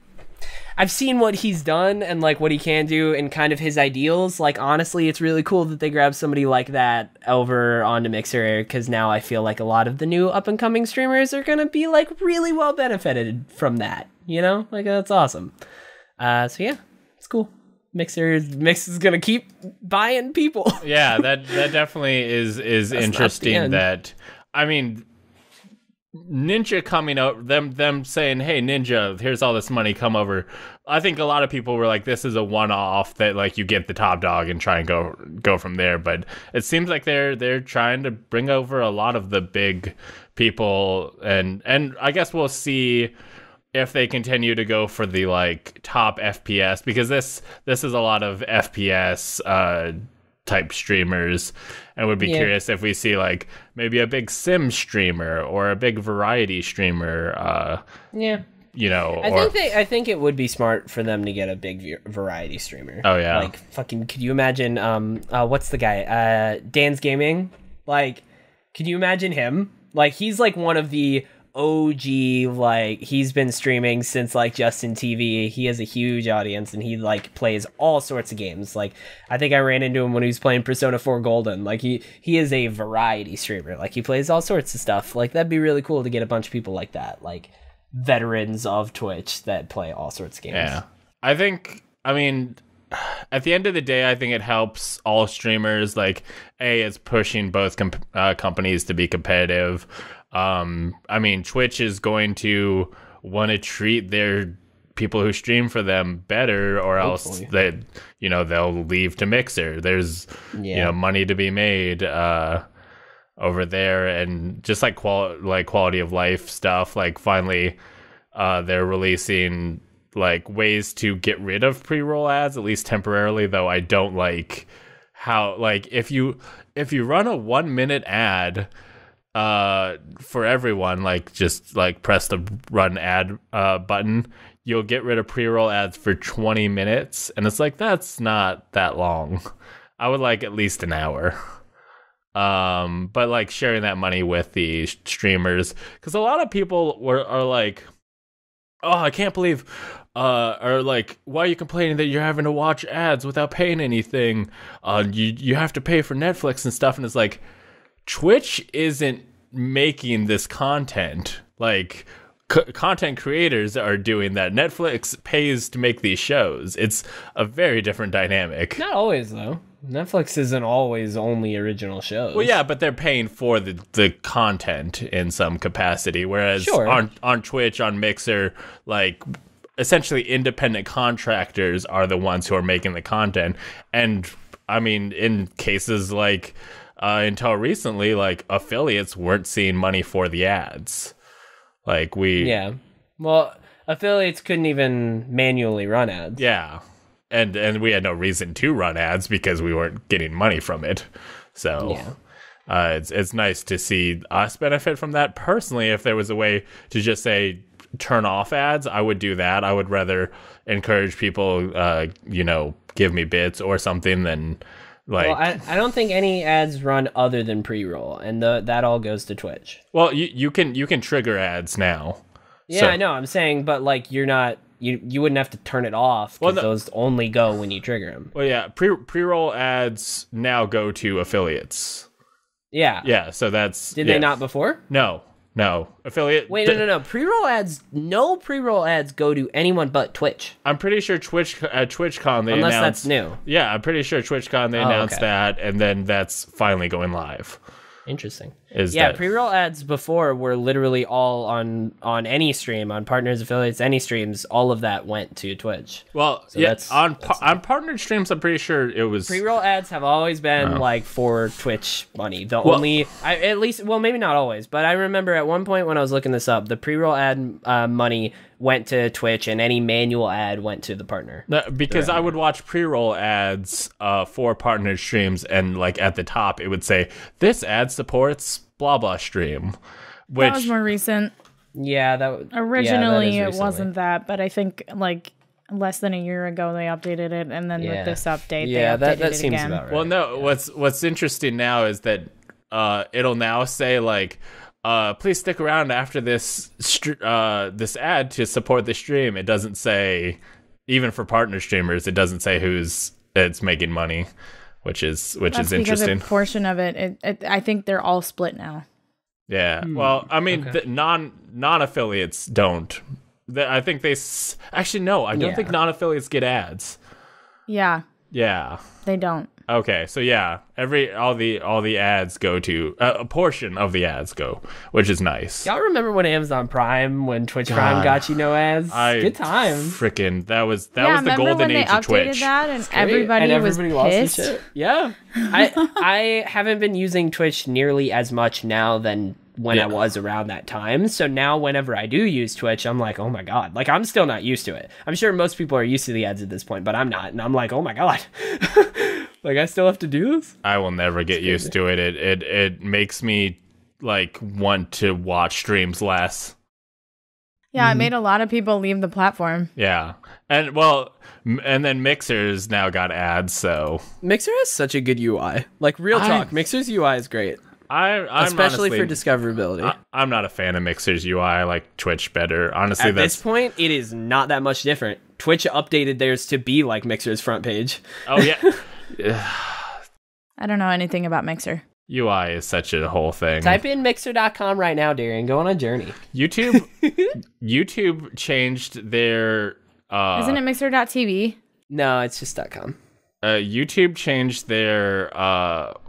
I've seen what he's done and like what he can do and kind of his ideals. Like honestly, it's really cool that they grab somebody like that over onto Mixer, because now I feel like a lot of the new up and coming streamers are gonna be like really well benefited from that. You know, like that's awesome. So yeah, it's cool. Mix is gonna keep buying people. Yeah, that definitely is interesting. That I mean, Ninja coming out, them saying, "Hey, Ninja, here's all this money, come over." I think a lot of people were like, "This is a one-off that like you get the top dog and try and go from there." But it seems like they're trying to bring over a lot of the big people, and I guess we'll see if they continue to go for the like top FPS, because this is a lot of FPS type streamers, and would be curious if we see like maybe a big sim streamer or a big variety streamer. You know, I think it would be smart for them to get a big variety streamer. Oh yeah, like fucking. Could you imagine? What's the guy? Dan's Gaming. Like, could you imagine him? Like, he's like one of the OG, like he's been streaming since like Justin TV. He has a huge audience and he like plays all sorts of games. Like I think I ran into him when he was playing Persona 4 Golden. Like he is a variety streamer. Like he plays all sorts of stuff. Like that'd be really cool to get a bunch of people like that, like veterans of Twitch that play all sorts of games. Yeah, I mean, at the end of the day, I think it helps all streamers. Like, it's pushing both companies to be competitive. I mean, Twitch is going to want to treat their people who stream for them better, or else they'll leave to Mixer. There's money to be made over there, and just like quality of life stuff. Like finally, they're releasing like ways to get rid of pre-roll ads, at least temporarily. Though I don't like how, like, if you run a 1 minute ad for everyone, like just like press the run ad button, you'll get rid of pre-roll ads for 20 minutes, and it's like, that's not that long. I would like at least an hour. But like sharing that money with the streamers, because a lot of people are like, oh, I can't believe, or like, why are you complaining that you're having to watch ads without paying anything? You have to pay for Netflix and stuff. And it's like, Twitch isn't making this content. Like, content creators are doing that. Netflix pays to make these shows. It's a very different dynamic. Not always, though. Netflix isn't always only original shows. Well, yeah, but they're paying for the content in some capacity. Whereas on Twitch, on Mixer, like, essentially independent contractors are the ones who are making the content. And I mean, in cases like until recently, like, affiliates weren't seeing money for the ads. Like, well, affiliates couldn't even manually run ads. Yeah. And we had no reason to run ads because we weren't getting money from it. So it's nice to see us benefit from that. Personally, if there was a way to just say turn off ads, I would do that. I would rather encourage people, give me bits or something than like. Well, I don't think any ads run other than pre-roll, and that all goes to Twitch. Well, you can trigger ads now. Yeah, so. I know. I'm saying, but like you're not. You wouldn't have to turn it off, because those only go when you trigger them. Well, yeah, pre-roll ads now go to affiliates. Yeah. Yeah, so that's... Did they not before? No. Affiliate... Wait, no. Pre-roll ads... No pre-roll ads go to anyone but Twitch. I'm pretty sure TwitchCon they Unless announced... that's new. Yeah, I'm pretty sure TwitchCon they announced that, and then that's finally going live. Interesting. Pre-roll ads before were literally all on any stream, on partners, affiliates, any streams. All of that went to Twitch. Well, so on partnered streams, I'm pretty sure it was pre-roll ads have always been like for Twitch money. Maybe not always, but I remember at one point when I was looking this up, the pre-roll ad money went to Twitch, and any manual ad went to the partner. Because I would watch pre-roll ads for partnered streams, and like at the top it would say, "This ad supports blah blah stream," which that was more recent. Yeah, that originally it wasn't that, but I think like less than a year ago they updated it, and then with this update, they updated that it seems again. about right. Well, no, what's interesting now is that it'll now say like, please stick around after this this ad to support the stream. It doesn't say, even for partner streamers, it doesn't say it's making money, which is interesting. Because a portion of it, I think they're all split now. Yeah. Well, I mean, the non-affiliates don't. I think they actually no. I don't think non-affiliates get ads. Yeah. Yeah. They don't. Okay, so yeah, all the ads go to a portion of the ads go, which is nice. Y'all remember when Amazon Prime, when Twitch Prime got you no ads? Good time. Freaking that was the golden age of Twitch. That and everybody was pissed. Shit. Yeah, I haven't been using Twitch nearly as much now than when I was around that time. So now whenever I do use Twitch, I'm like, oh my god, like I'm still not used to it. I'm sure most people are used to the ads at this point, but I'm not, and I'm like, oh my god. Like, I still have to do this? I will never get used to it. It makes me, like, want to watch streams less. Yeah, it made a lot of people leave the platform. Yeah. And then Mixer's now got ads, so... Mixer has such a good UI. Like, real talk, Mixer's UI is great. I'm especially honestly, for discoverability. I'm not a fan of Mixer's UI. I like Twitch better. Honestly, at this point, it is not that much different. Twitch updated theirs to be like Mixer's front page. Oh, yeah. I don't know anything about Mixer. UI is such a whole thing. Type in mixer.com right now, Darian. Go on a journey. YouTube changed their... Isn't it mixer.tv? No, it's just .com. YouTube changed their app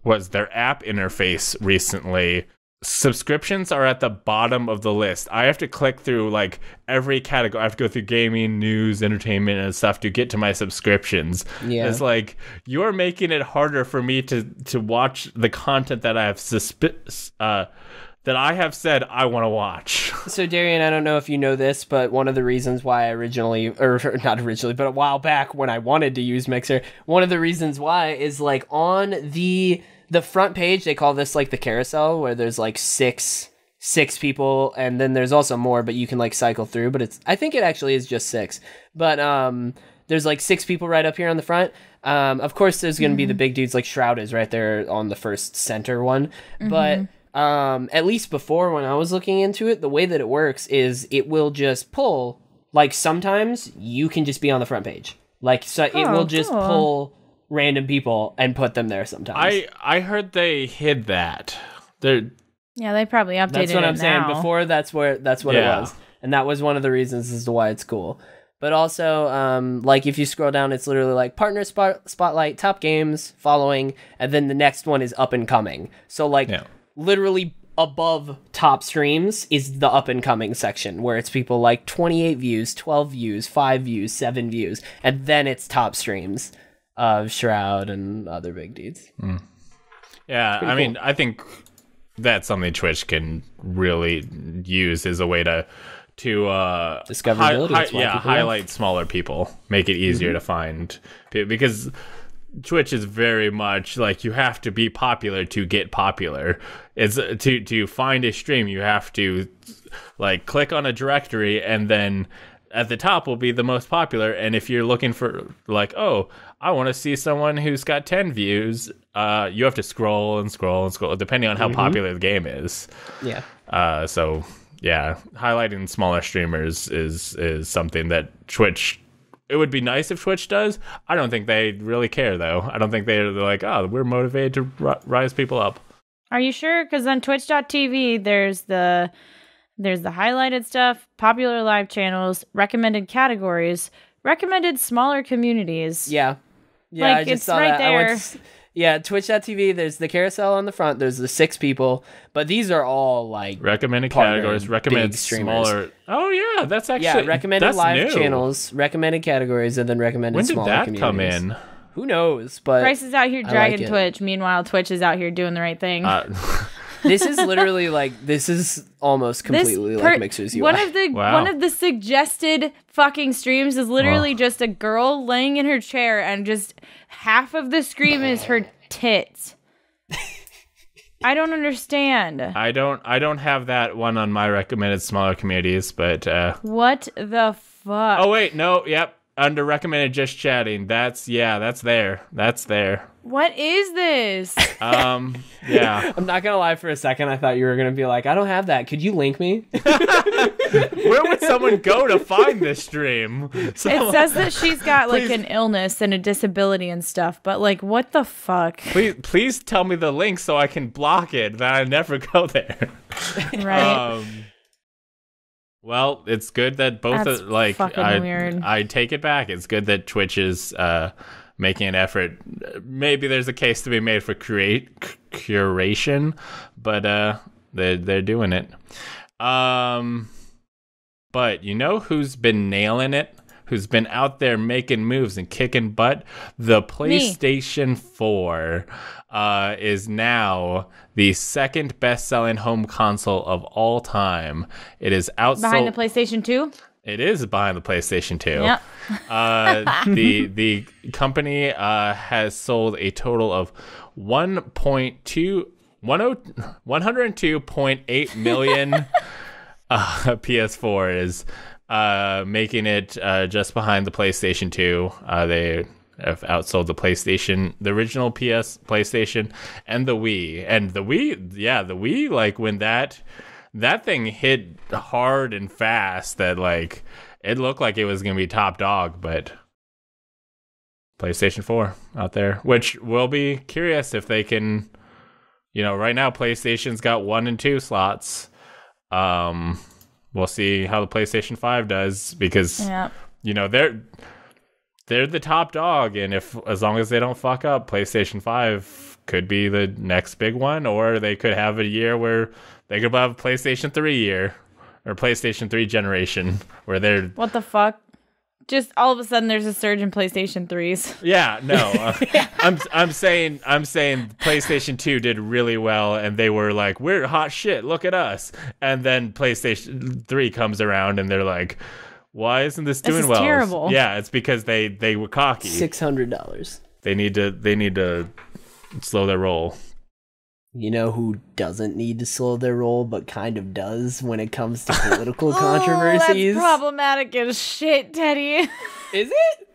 interface recently. Subscriptions are at the bottom of the list. I have to click through like every category. I have to go through gaming, news, entertainment, and stuff to get to my subscriptions. Yeah. It's like, you're making it harder for me to watch the content that I have that I have said I want to watch. So Darian, I don't know if you know this, but one of the reasons why but a while back when I wanted to use Mixer, one of the reasons why is like on the front page, they call this like the carousel, where there's like six people, and then there's also more, but you can like cycle through, but I think it actually is just 6. But there's like 6 people right up here on the front. Of course there's going to be the big dudes, like Shroud is right there on the first center one. But at least before, when I was looking into it, the way that it works is it will just pull, like sometimes you can just be on the front page. Like, so it will just pull random people and put them there sometimes. I heard they hid that. Yeah, they probably updated it. That's what I'm saying. Now. Before, that's what it was, and that was one of the reasons as to why it's cool. But also, like if you scroll down, it's literally like partner spotlight, top games, following, and then the next one is up and coming. So like literally above top streams is the up and coming section, where it's people like 28 views, 12 views, 5 views, 7 views, and then it's top streams of Shroud and other big dudes. Yeah, I mean, I think that's something Twitch can really use as a way to discoverability. Highlight smaller people, make it easier to find people, because Twitch is very much like you have to be popular to get popular. It's to find a stream, you have to like click on a directory, and then at the top will be the most popular. And if you're looking for like, oh, I want to see someone who's got 10 views, you have to scroll and scroll and scroll, depending on how popular the game is. Yeah. So yeah, highlighting smaller streamers is something that Twitch, it would be nice if Twitch does. I don't think they really care, though. I don't think they're like, oh, we're motivated to rise people up. Are you sure? Because on twitch.tv, there's the highlighted stuff, popular live channels, recommended categories, recommended smaller communities. Yeah, like, I just it's saw right that. there. Yeah, Twitch.tv, there's the carousel on the front, there's the 6 people, but these are all like recommended categories, recommended smaller. Oh yeah, that's actually recommended live channels, recommended categories, and then recommended smaller communities. When did that come in? Who knows? But Bryce is out here dragging Twitch. Meanwhile, Twitch is out here doing the right thing. This is literally this is almost completely like Mixer's UI. One of the suggested fucking streams is literally just a girl laying in her chair and just half of the stream is her tits. I don't understand. I don't have that one on my recommended smaller communities, but what the fuck? Oh wait, no, yep. Under recommended just chatting. That's there. That's there. What is this? Yeah. I'm not gonna lie, for a second I thought you were gonna be like, I don't have that. Could you link me? Where would someone go to find this stream? It says that she's got like an illness and a disability and stuff, but like, what the fuck? Please tell me the link so I can block it. That I never go there. Right. Well, it's good that both weird. I take it back. It's good that Twitch is making an effort. Maybe there's a case to be made for curation, but they're doing it. But you know who's been nailing it? Who's been out there making moves and kicking butt? The PlayStation 4 is now the second best-selling home console of all time. It is outsold behind the PlayStation 2. It is behind the PlayStation 2. Yep. The company has sold a total of 102.8 million PS4s, making it just behind the PlayStation 2. They have outsold the PlayStation, the original PlayStation, and the Wii. And the Wii, like when that thing hit hard and fast, that like it looked like it was gonna be top dog, but PlayStation 4 out there, which we'll be curious if they can. Right now PlayStation's got 1 and 2 slots. We'll see how the PlayStation 5 does, because they're the top dog, and as long as they don't fuck up, PlayStation 5 could be the next big one, or they could have a year where they could have a PlayStation 3 year or PlayStation 3 generation where they're what the fuck? Just all of a sudden there's a surge in PlayStation 3s. Yeah, no. I'm saying PlayStation 2 did really well, and they were like, we're hot shit, look at us. And then PlayStation 3 comes around and they're like, why isn't this doing well? Terrible. Yeah, it's because they were cocky. $600. They need to slow their roll. You know who doesn't need to slow their roll, but kind of does when it comes to political controversies? That's problematic as shit, Teddy. Is it?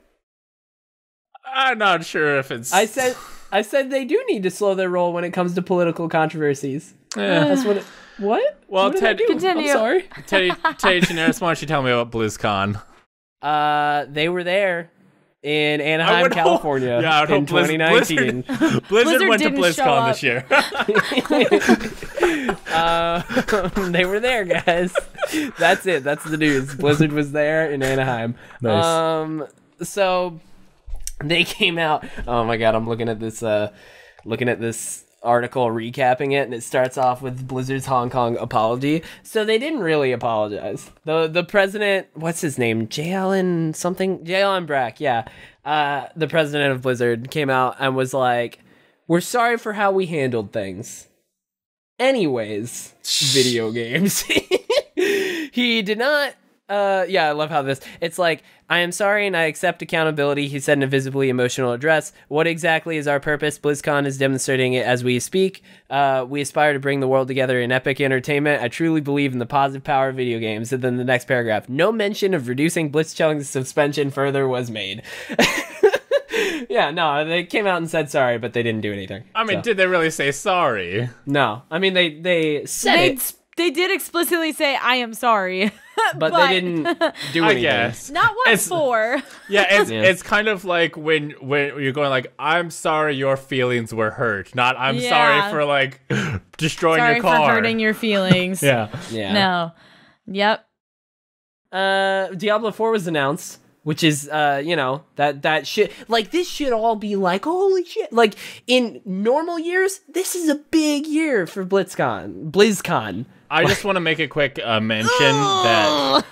I'm not sure if it's. I said they do need to slow their roll when it comes to political controversies. That's what. What? Well, what Teddy, continue. I'm sorry. Teddy Chinaris, why don't you tell me about BlizzCon? They were there in Anaheim, California, in 2019. Blizzard went to BlizzCon this year. They were there, guys. That's it. That's the news. Blizzard was there in Anaheim. Nice. So they came out. Oh my god, I'm looking at this article recapping it, and it starts off with Blizzard's Hong Kong apology. So they didn't really apologize. The president, what's his name? J. Allen Brack, yeah. The president of Blizzard came out and was like, we're sorry for how we handled things. Anyways, video games. He did not. I love how it's like, I am sorry and I accept accountability, he said in a visibly emotional address. What exactly is our purpose? BlizzCon is demonstrating it as we speak. We aspire to bring the world together in epic entertainment. I truly believe in the positive power of video games. And then the next paragraph, no mention of reducing Blitzchung's suspension further was made. Yeah, no, they came out and said sorry, but they didn't do anything. I mean, did they really say sorry? No. I mean, they said it. They did explicitly say, I am sorry. but they didn't do anything. I guess. Not what for. Yeah, it's kind of like when you're going like, I'm sorry your feelings were hurt, not I'm sorry for like destroying your car. Sorry for hurting your feelings. Yeah. No. Yep. Diablo 4 was announced, which is that shit, like, this should all be like, holy shit, like, in normal years this is a big year for BlizzCon. I just want to make a quick mention that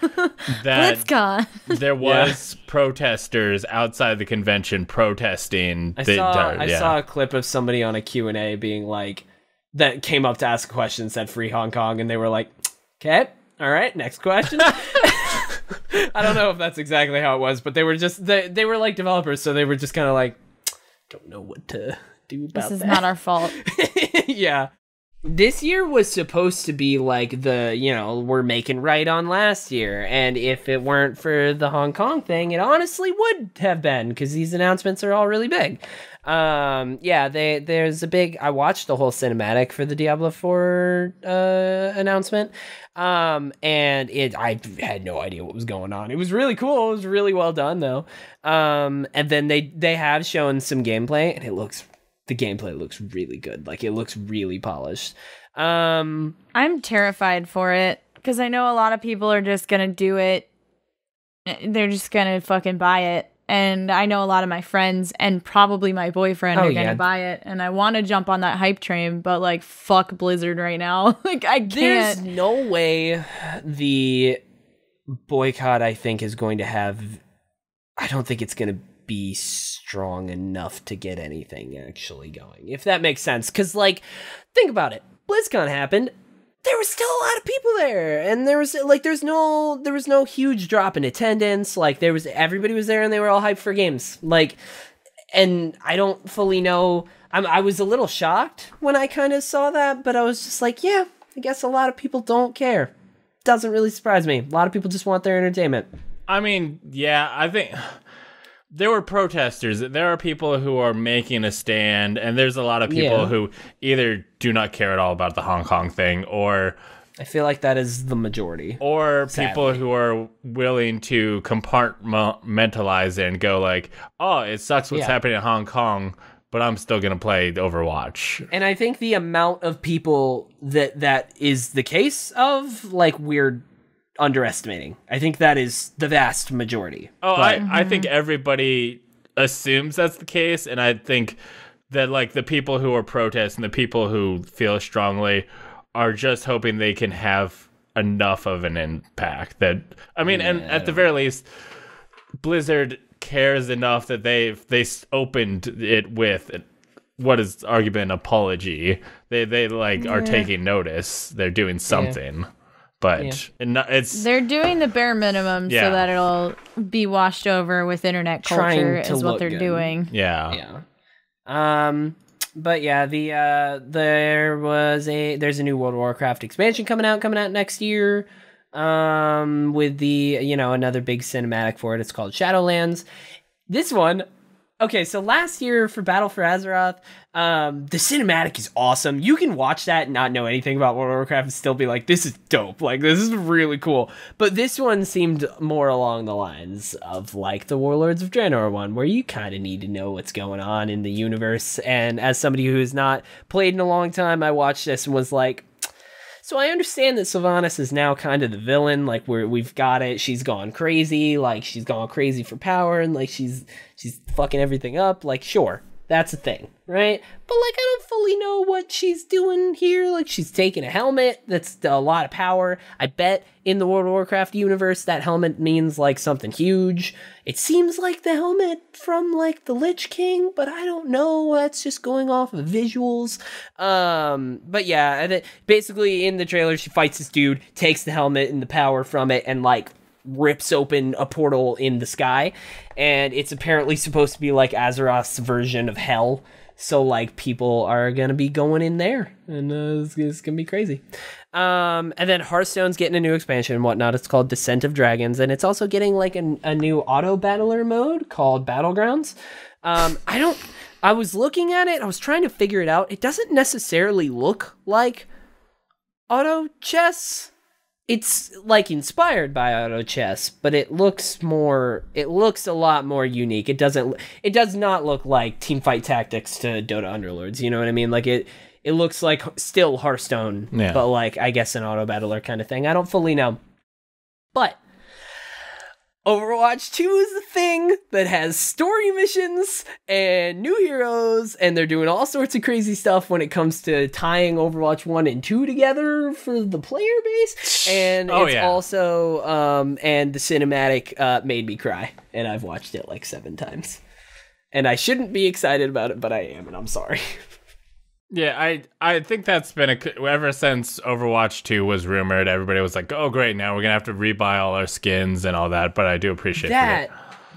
BlizzCon. There was protesters outside the convention protesting. I saw a clip of somebody on a Q&A being like, that came up to ask a question, said free Hong Kong, and they were like, okay, all right, next question. I don't know if that's exactly how it was, but they were just they were like developers, so they were just kind of like, don't know what to do about that. This is not our fault. Yeah. This year was supposed to be like we're making right on last year, and if it weren't for the Hong Kong thing, it honestly would have been, because these announcements are all really big. There's a big, I watched the whole cinematic for the Diablo 4 announcement, and I had no idea what was going on. It was really cool. It was really well done though. And then they have shown some gameplay, and the gameplay looks really good. Like, it looks really polished. I'm terrified for it, because I know a lot of people are just gonna do it. They're just gonna fucking buy it. And I know a lot of my friends and probably my boyfriend are gonna buy it. And I want to jump on that hype train, but like, fuck Blizzard right now. Like, I can't. There's no way the boycott, I think, is going to have... I don't think it's going to be strong enough to get anything actually going, if that makes sense. Because, like, think about it. BlizzCon happened. There was still a lot of people there, and there was no huge drop in attendance. Like, everybody was there, and they were all hyped for games. Like, and I don't fully know. I was a little shocked when I kind of saw that, but I was just like, yeah, I guess a lot of people don't care. Doesn't really surprise me. A lot of people just want their entertainment. I mean, yeah, I think there were protesters. There are people who are making a stand, and there's a lot of people who either do not care at all about the Hong Kong thing, or... I feel like that is the majority. Or people who are willing to compartmentalize it and go like, oh, it sucks what's happening in Hong Kong, but I'm still going to play Overwatch. And I think the amount of people that is the case of, like, we're underestimating. I think that is the vast majority. Oh, I think everybody assumes that's the case, and I think that, like, the people who are protesting, the people who feel strongly, are just hoping they can have enough of an impact that, I mean, and at the very least, Blizzard cares enough that they opened it with what is arguably an apology. They are taking notice. They're doing something. But they're doing the bare minimum so that it'll be washed over with internet culture is what they're doing. Yeah. But yeah, there's a new World of Warcraft expansion coming out next year. With the another big cinematic for it. It's called Shadowlands. This one, okay, so last year for Battle for Azeroth, the cinematic is awesome. You can watch that and not know anything about World of Warcraft and still be like, this is dope. Like, this is really cool. But this one seemed more along the lines of, like, the Warlords of Draenor one, where you kind of need to know what's going on in the universe. And as somebody who has not played in a long time, I watched this and was like, so I understand that Sylvanas is now kind of the villain. Like, we've got it. She's gone crazy. Like, she's gone crazy for power, and like she's fucking everything up. Like, sure, that's a thing, right? But like, I don't fully know what she's doing here. Like, she's taking a helmet that's a lot of power. I bet in the World of Warcraft universe, that helmet means like something huge. It seems like the helmet from like the Lich King, but I don't know. That's just going off of visuals. But yeah, basically in the trailer, she fights this dude, takes the helmet and the power from it, and like rips open a portal in the sky. And it's apparently supposed to be like Azeroth's version of hell. So like, people are gonna be going in there, and it's gonna be crazy. And then Hearthstone's getting a new expansion and whatnot. It's called Descent of Dragons, and it's also getting like a new auto-battler mode called Battlegrounds. I was looking at it, I was trying to figure it out. It doesn't necessarily look like auto chess. It's like inspired by auto chess, but it looks a lot more unique. It does not look like Teamfight Tactics to Dota Underlords. You know what I mean? Like, it looks like still Hearthstone, but like, I guess an auto battler kind of thing. I don't fully know. But Overwatch 2 is the thing that has story missions and new heroes, and they're doing all sorts of crazy stuff when it comes to tying Overwatch 1 and 2 together for the player base. And also, and the cinematic made me cry, and I've watched it like 7 times. And I shouldn't be excited about it, but I am, and I'm sorry. Yeah, I think that's been ever since Overwatch 2 was rumored. Everybody was like, "Oh, great! Now we're gonna have to rebuy all our skins and all that." But I do appreciate that.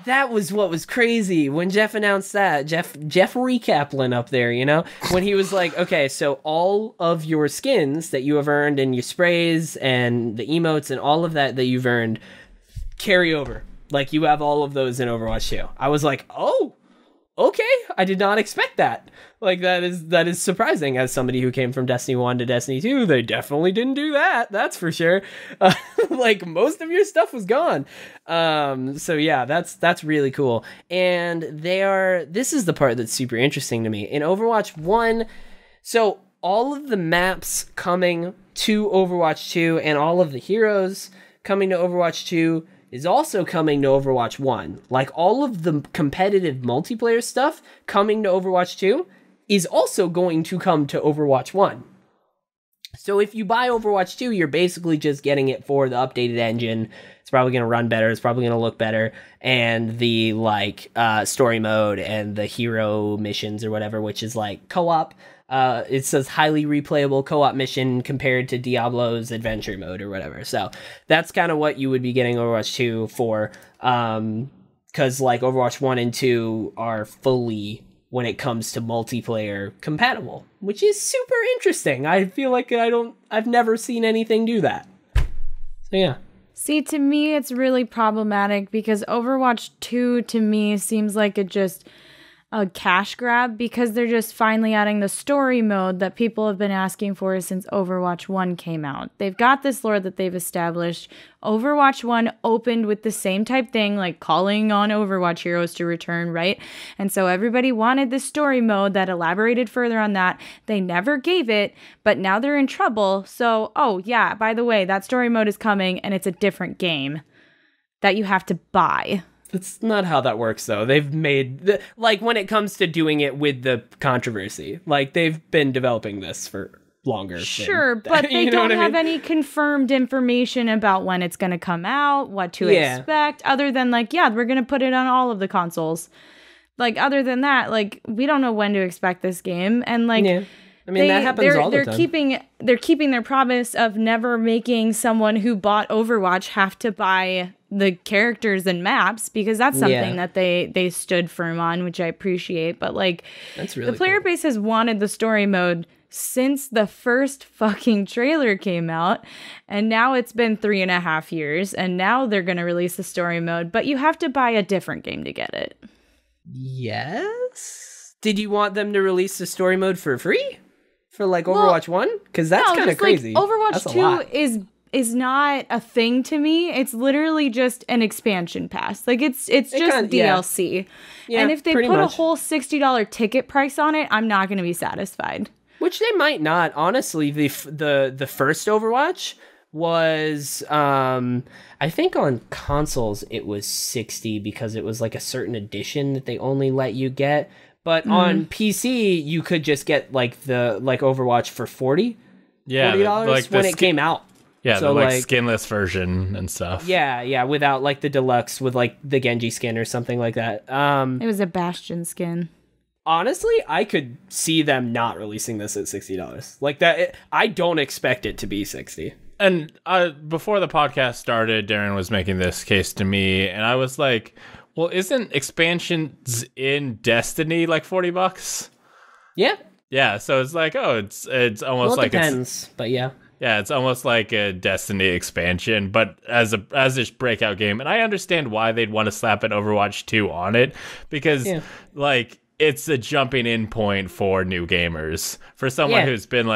That was what was crazy when Jeff announced that. Jeffrey Kaplan up there, you know, when he was like, "Okay, so all of your skins that you have earned and your sprays and the emotes and all of that you've earned carry over. Like you have all of those in Overwatch 2." I was like, "Oh, okay, I did not expect that." Like that is surprising as somebody who came from Destiny 1 to Destiny 2. They definitely didn't do that. That's for sure. Like most of your stuff was gone. So yeah, that's really cool. And this is the part that's super interesting to me. In Overwatch 1, so all of the maps coming to Overwatch 2 and all of the heroes coming to Overwatch 2 is also coming to Overwatch 1. Like all of the competitive multiplayer stuff coming to Overwatch 2 is also going to come to Overwatch 1. So if you buy Overwatch 2, you're basically just getting it for the updated engine. It's probably going to run better. It's probably going to look better. And the story mode and the hero missions or whatever, which is like co-op. It says highly replayable co-op mission compared to Diablo's adventure mode or whatever. So that's kind of what you would be getting Overwatch 2 for. Because like Overwatch 1 and 2 are fully, when it comes to multiplayer, compatible, which is super interesting. I feel like I've never seen anything do that. So yeah. See, to me, it's really problematic because Overwatch 2 to me seems like a cash grab because they're just finally adding the story mode that people have been asking for since Overwatch 1 came out. They've got this lore that they've established. Overwatch 1 opened with the same type thing, like calling on Overwatch heroes to return, right? And so everybody wanted this story mode that elaborated further on that. They never gave it, but now they're in trouble. So, oh yeah, by the way, that story mode is coming and it's a different game that you have to buy. That's not how that works, though. They've made, when it comes to doing it with the controversy, like, they've been developing this for longer. Sure, but they don't have any confirmed information about when it's going to come out, what to expect, other than, we're going to put it on all of the consoles. Other than that, we don't know when to expect this game, and, Yeah. I mean, that happens all the time. They're keeping their promise of never making someone who bought Overwatch have to buy the characters and maps, because that's something that they stood firm on, which I appreciate. But that's really the player base has wanted the story mode since the first fucking trailer came out, and now it's been 3.5 years, and now they're going to release the story mode, but you have to buy a different game to get it. Yes? Did you want them to release the story mode for free? For Overwatch 1? Because that's kind of crazy. Overwatch 2 is not a thing to me. It's literally just an expansion pass. It's just DLC. Yeah, and if they put a whole $60 ticket price on it, I'm not going to be satisfied. Which they might not. Honestly, the first Overwatch was I think on consoles it was $60 because it was a certain edition that they only let you get. But on PC, you could just get the Overwatch for $40. Yeah, $40 when it came out. Yeah, so the skinless version and stuff. Yeah, without the deluxe with the Genji skin or something like that. It was a Bastion skin. Honestly, I could see them not releasing this at $60. I don't expect it to be $60. And before the podcast started, Darren was making this case to me, and I was like, well, isn't expansions in Destiny $40? Yeah. Yeah, so it's it's almost it depends, but yeah. Yeah, it's almost like a Destiny expansion, but as this breakout game. And I understand why they'd want to slap an Overwatch 2 on it, because it's a jumping in point for new gamers. For someone who's been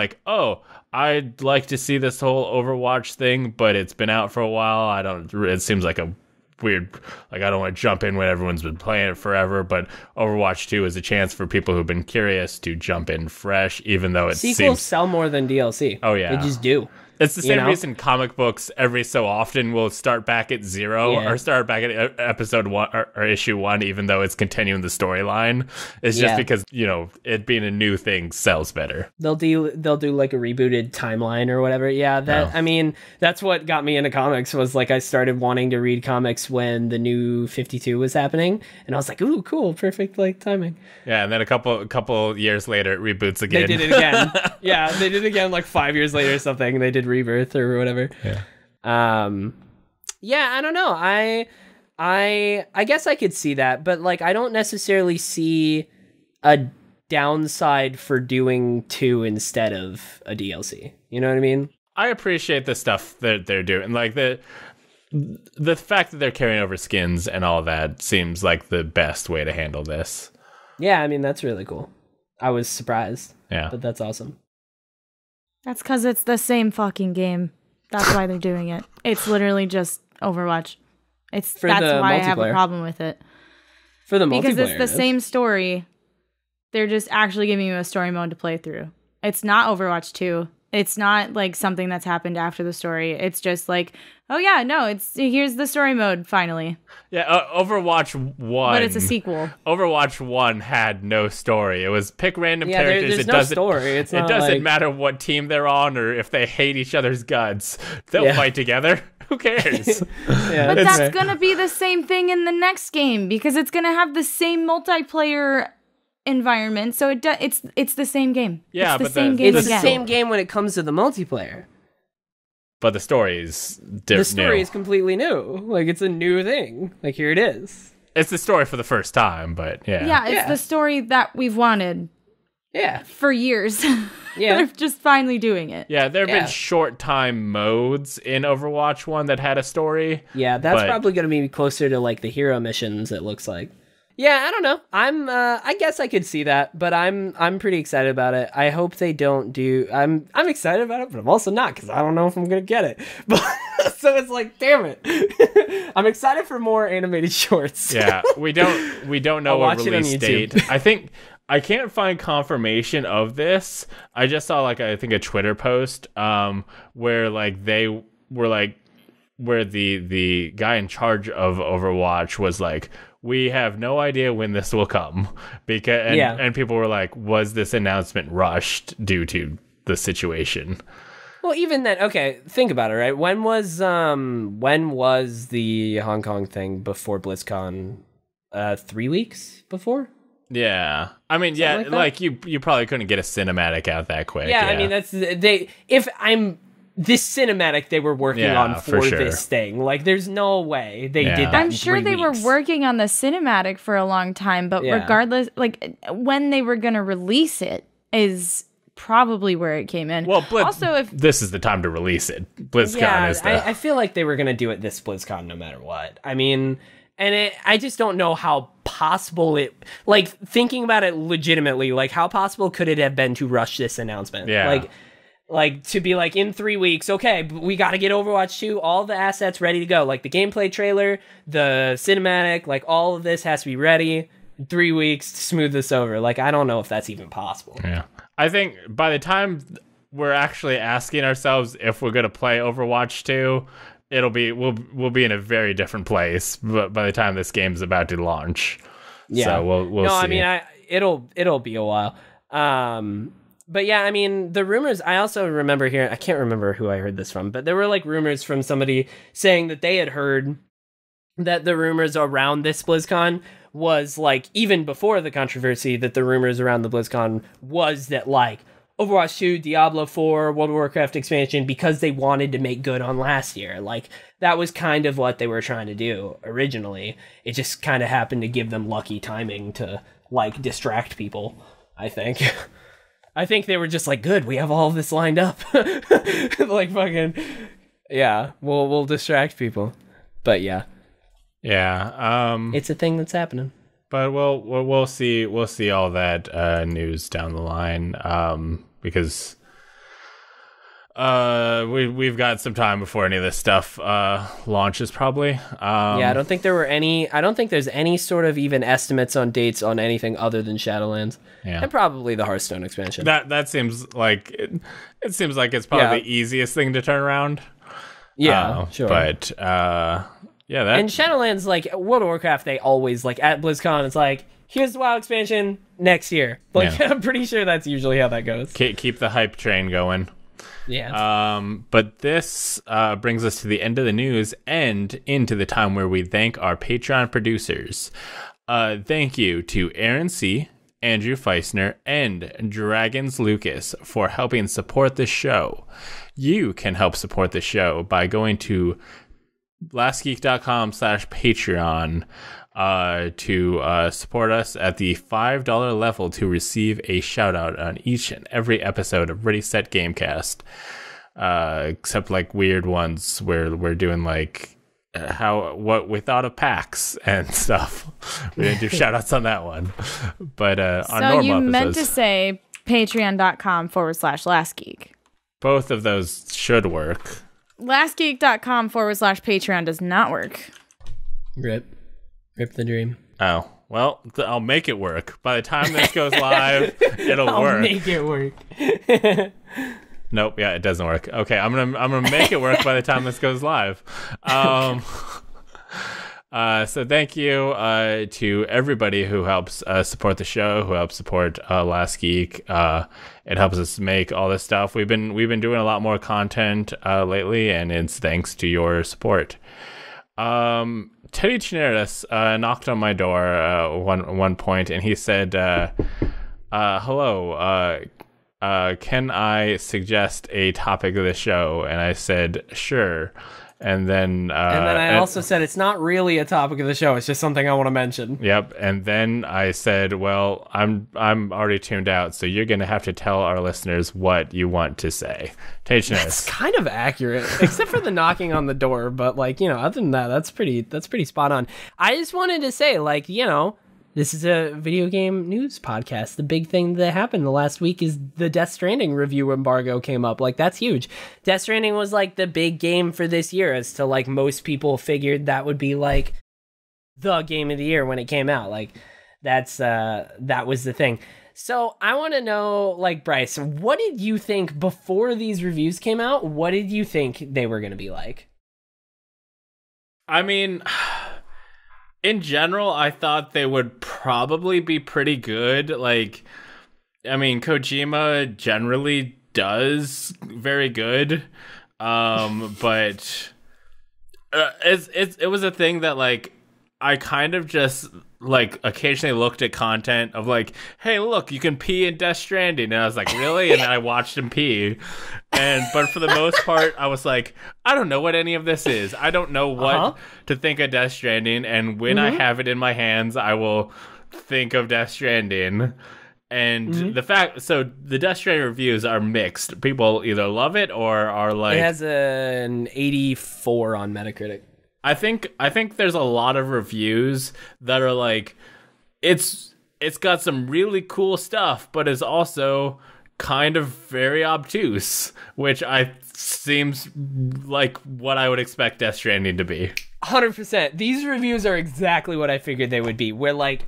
I'd like to see this whole Overwatch thing, but it's been out for a while. It seems like a weird, I don't want to jump in when everyone's been playing it forever, but Overwatch 2 is a chance for people who've been curious to jump in fresh, even though it sequels seems sell more than DLC. Oh yeah, they just do. It's the same reason comic books every so often will start back at 0 or start back at episode 1 or issue 1, even though it's continuing the storyline. It's just because, it being a new thing sells better. They'll do like a rebooted timeline or whatever. Yeah, I mean, that's what got me into comics was like I started wanting to read comics when the new 52 was happening, and I was like, ooh, cool, perfect like timing. Yeah, and then a couple years later it reboots again. They did it again. Yeah, they did it again like 5 years later or something. They did Rebirth or whatever. Yeah. I don't know. I guess I could see that, but like I don't necessarily see a downside for doing 2 instead of a DLC. You know what I mean? I appreciate the stuff that they're doing. Like the fact that they're carrying over skins and all that seems like the best way to handle this. Yeah, I mean that's really cool. I was surprised. Yeah. But that's awesome. That's because it's the same fucking game. That's why they're doing it. It's literally just Overwatch. That's why I have a problem with it. For the multiplayer. Because it's the same story. They're just actually giving you a story mode to play through. It's not Overwatch 2. It's not like something that's happened after the story. It's just like, oh yeah, no, here's the story mode finally. Yeah, Overwatch 1. But it's a sequel. Overwatch 1 had no story. It was pick random characters. There's no story. It doesn't matter what team they're on or if they hate each other's guts. They'll fight together. Who cares? But that's going to be the same thing in the next game because it's going to have the same multiplayer environment, so it's the same game. Yeah, it's the same game when it comes to the multiplayer. But the story is different. The story is completely new. Like it's a new thing. Like here it is. It's the story for the first time, but yeah. Yeah, it's the story that we've wanted. Yeah. For years. Yeah. They're just finally doing it. Yeah, there have been short time modes in Overwatch 1 that had a story. Yeah, that's probably going to be closer to like the hero missions, it looks like. Yeah, I don't know. I guess I could see that, but I'm pretty excited about it. I hope they don't do. I'm excited about it, but I'm also not because I don't know if I'm gonna get it. But so it's like, damn it. I'm excited for more animated shorts. Yeah, we don't know a release date. I can't find confirmation of this. I just saw I think a Twitter post where they were where the guy in charge of Overwatch was like, we have no idea when this will come and people were like, was this announcement rushed due to the situation? Well, even then, okay, think about it, right? When was the Hong Kong thing before BlizzCon? 3 weeks before? Yeah. I mean, you probably couldn't get a cinematic out that quick. Yeah, I mean, this cinematic they were working on for this thing. Like, there's no way they did that. I'm sure they were working on the cinematic for a long time, but regardless, when they were going to release it is probably where it came in. Well, if this is the time to release it. BlizzCon is I feel like they were going to do it this BlizzCon no matter what. I mean, I just don't know how possible thinking about it legitimately, how possible could it have been to rush this announcement? Yeah. Like to be in 3 weeks, okay, we got to get Overwatch 2, all the assets ready to go. Like the gameplay trailer, the cinematic, all of this has to be ready. 3 weeks to smooth this over. I don't know if that's even possible. Yeah. I think by the time we're actually asking ourselves if we're going to play Overwatch 2, we'll be in a very different place by the time this game's about to launch. Yeah. So we'll see. I mean, it'll be a while. But yeah, I mean, the rumors, I also remember hearing, I can't remember who I heard this from, but there were rumors from somebody saying that they had heard that the rumors around this BlizzCon was even before the controversy, that the rumors around the BlizzCon was that Overwatch 2, Diablo 4, World of Warcraft expansion, because they wanted to make good on last year. That was kind of what they were trying to do originally. It just kind of happened to give them lucky timing to distract people, I think. I think they were just good, we have all of this lined up. Fucking, yeah, we'll distract people. But yeah. Yeah. It's a thing that's happening. But we'll see all that news down the line, because We've got some time before any of this stuff launches, probably. Yeah, I don't think there's any sort of even estimates on dates on anything other than Shadowlands. Yeah. And probably the Hearthstone expansion. That seems like it seems like it's probably the easiest thing to turn around. Yeah, sure. But yeah, that and Shadowlands, like World of Warcraft, they always like at BlizzCon, it's like, here's the WoW expansion next year. Like I'm pretty sure that's usually how that goes. Keep the hype train going. Yeah. But this brings us to the end of the news and into the time where we thank our Patreon producers. Thank you to Aaron C., Andrew Feisner, and Dragons Lucas for helping support the show. You can help support the show by going to lastgeek.com/Patreon to support us at the $5 level to receive a shout out on each and every episode of Ready Set Gamecast, except like weird ones where we're doing like what we thought of PAX and stuff. We didn't do shout outs on that one, but on normal episodes. So you meant to say patreon.com/lastgeek. Both of those should work. Lastgeek.com/Patreon does not work. Rip the dream. Oh, well, I'll make it work. By the time this goes live, it'll I'll work. make it work. Nope, yeah, it doesn't work. Okay, I'm gonna make it work by the time this goes live. So thank you to everybody who helps support the show, who helps support Last Geek. It helps us make all this stuff. We've been doing a lot more content lately, and it's thanks to your support. Teddy Chineris knocked on my door one point, and he said, hello, can I suggest a topic of the show? And I said, sure. And then I also said, it's not really a topic of the show. It's just something I want to mention. Yep. And then I said, well, I'm already tuned out, so you're going to have to tell our listeners what you want to say. That's kind of accurate, except for the knocking on the door. But like, other than that, that's pretty spot on. I just wanted to say, like, this is a video game news podcast. The big thing that happened the last week is the Death Stranding review embargo came up. Like, that's huge. Death Stranding was like the big game for this year, as to like most people figured that would be like the game of the year when it came out. Like, that was the thing. So I want to know, like, Bryce, what did you think before these reviews came out? What did you think they were going to be like? I mean, in general, I thought they would probably be pretty good. Like, I mean, Kojima generally does very good, but it was a thing that, like, I kind of just, like, occasionally looked at content of, like, hey, look, you can pee in Death Stranding. And I was like, really? And then I watched him pee. But for the most part, I was like, I don't know what any of this is. I don't know what to think of Death Stranding. And when I have it in my hands, I will think of Death Stranding. And so the Death Stranding reviews are mixed. People either love it or are like... It has an 84 on Metacritic. I think there's a lot of reviews that are like, it's got some really cool stuff, but is also kind of very obtuse, which seems like what I would expect Death Stranding to be. 100%. These reviews are exactly what I figured they would be. Where, like,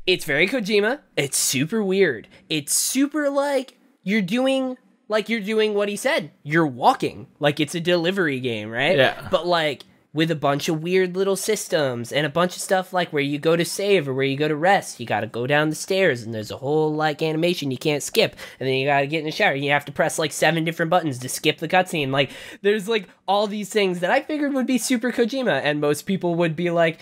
it's very Kojima. It's super weird. It's super like you're doing what he said. You're walking. Like, it's a delivery game, right? Yeah. But like, with a bunch of weird little systems and a bunch of stuff like where you go to save or where you go to rest, you got to go down the stairs and there's a whole like animation you can't skip, and then you got to get in the shower and you have to press like 7 different buttons to skip the cutscene. Like, there's like all these things that I figured would be super Kojima, and most people would be like,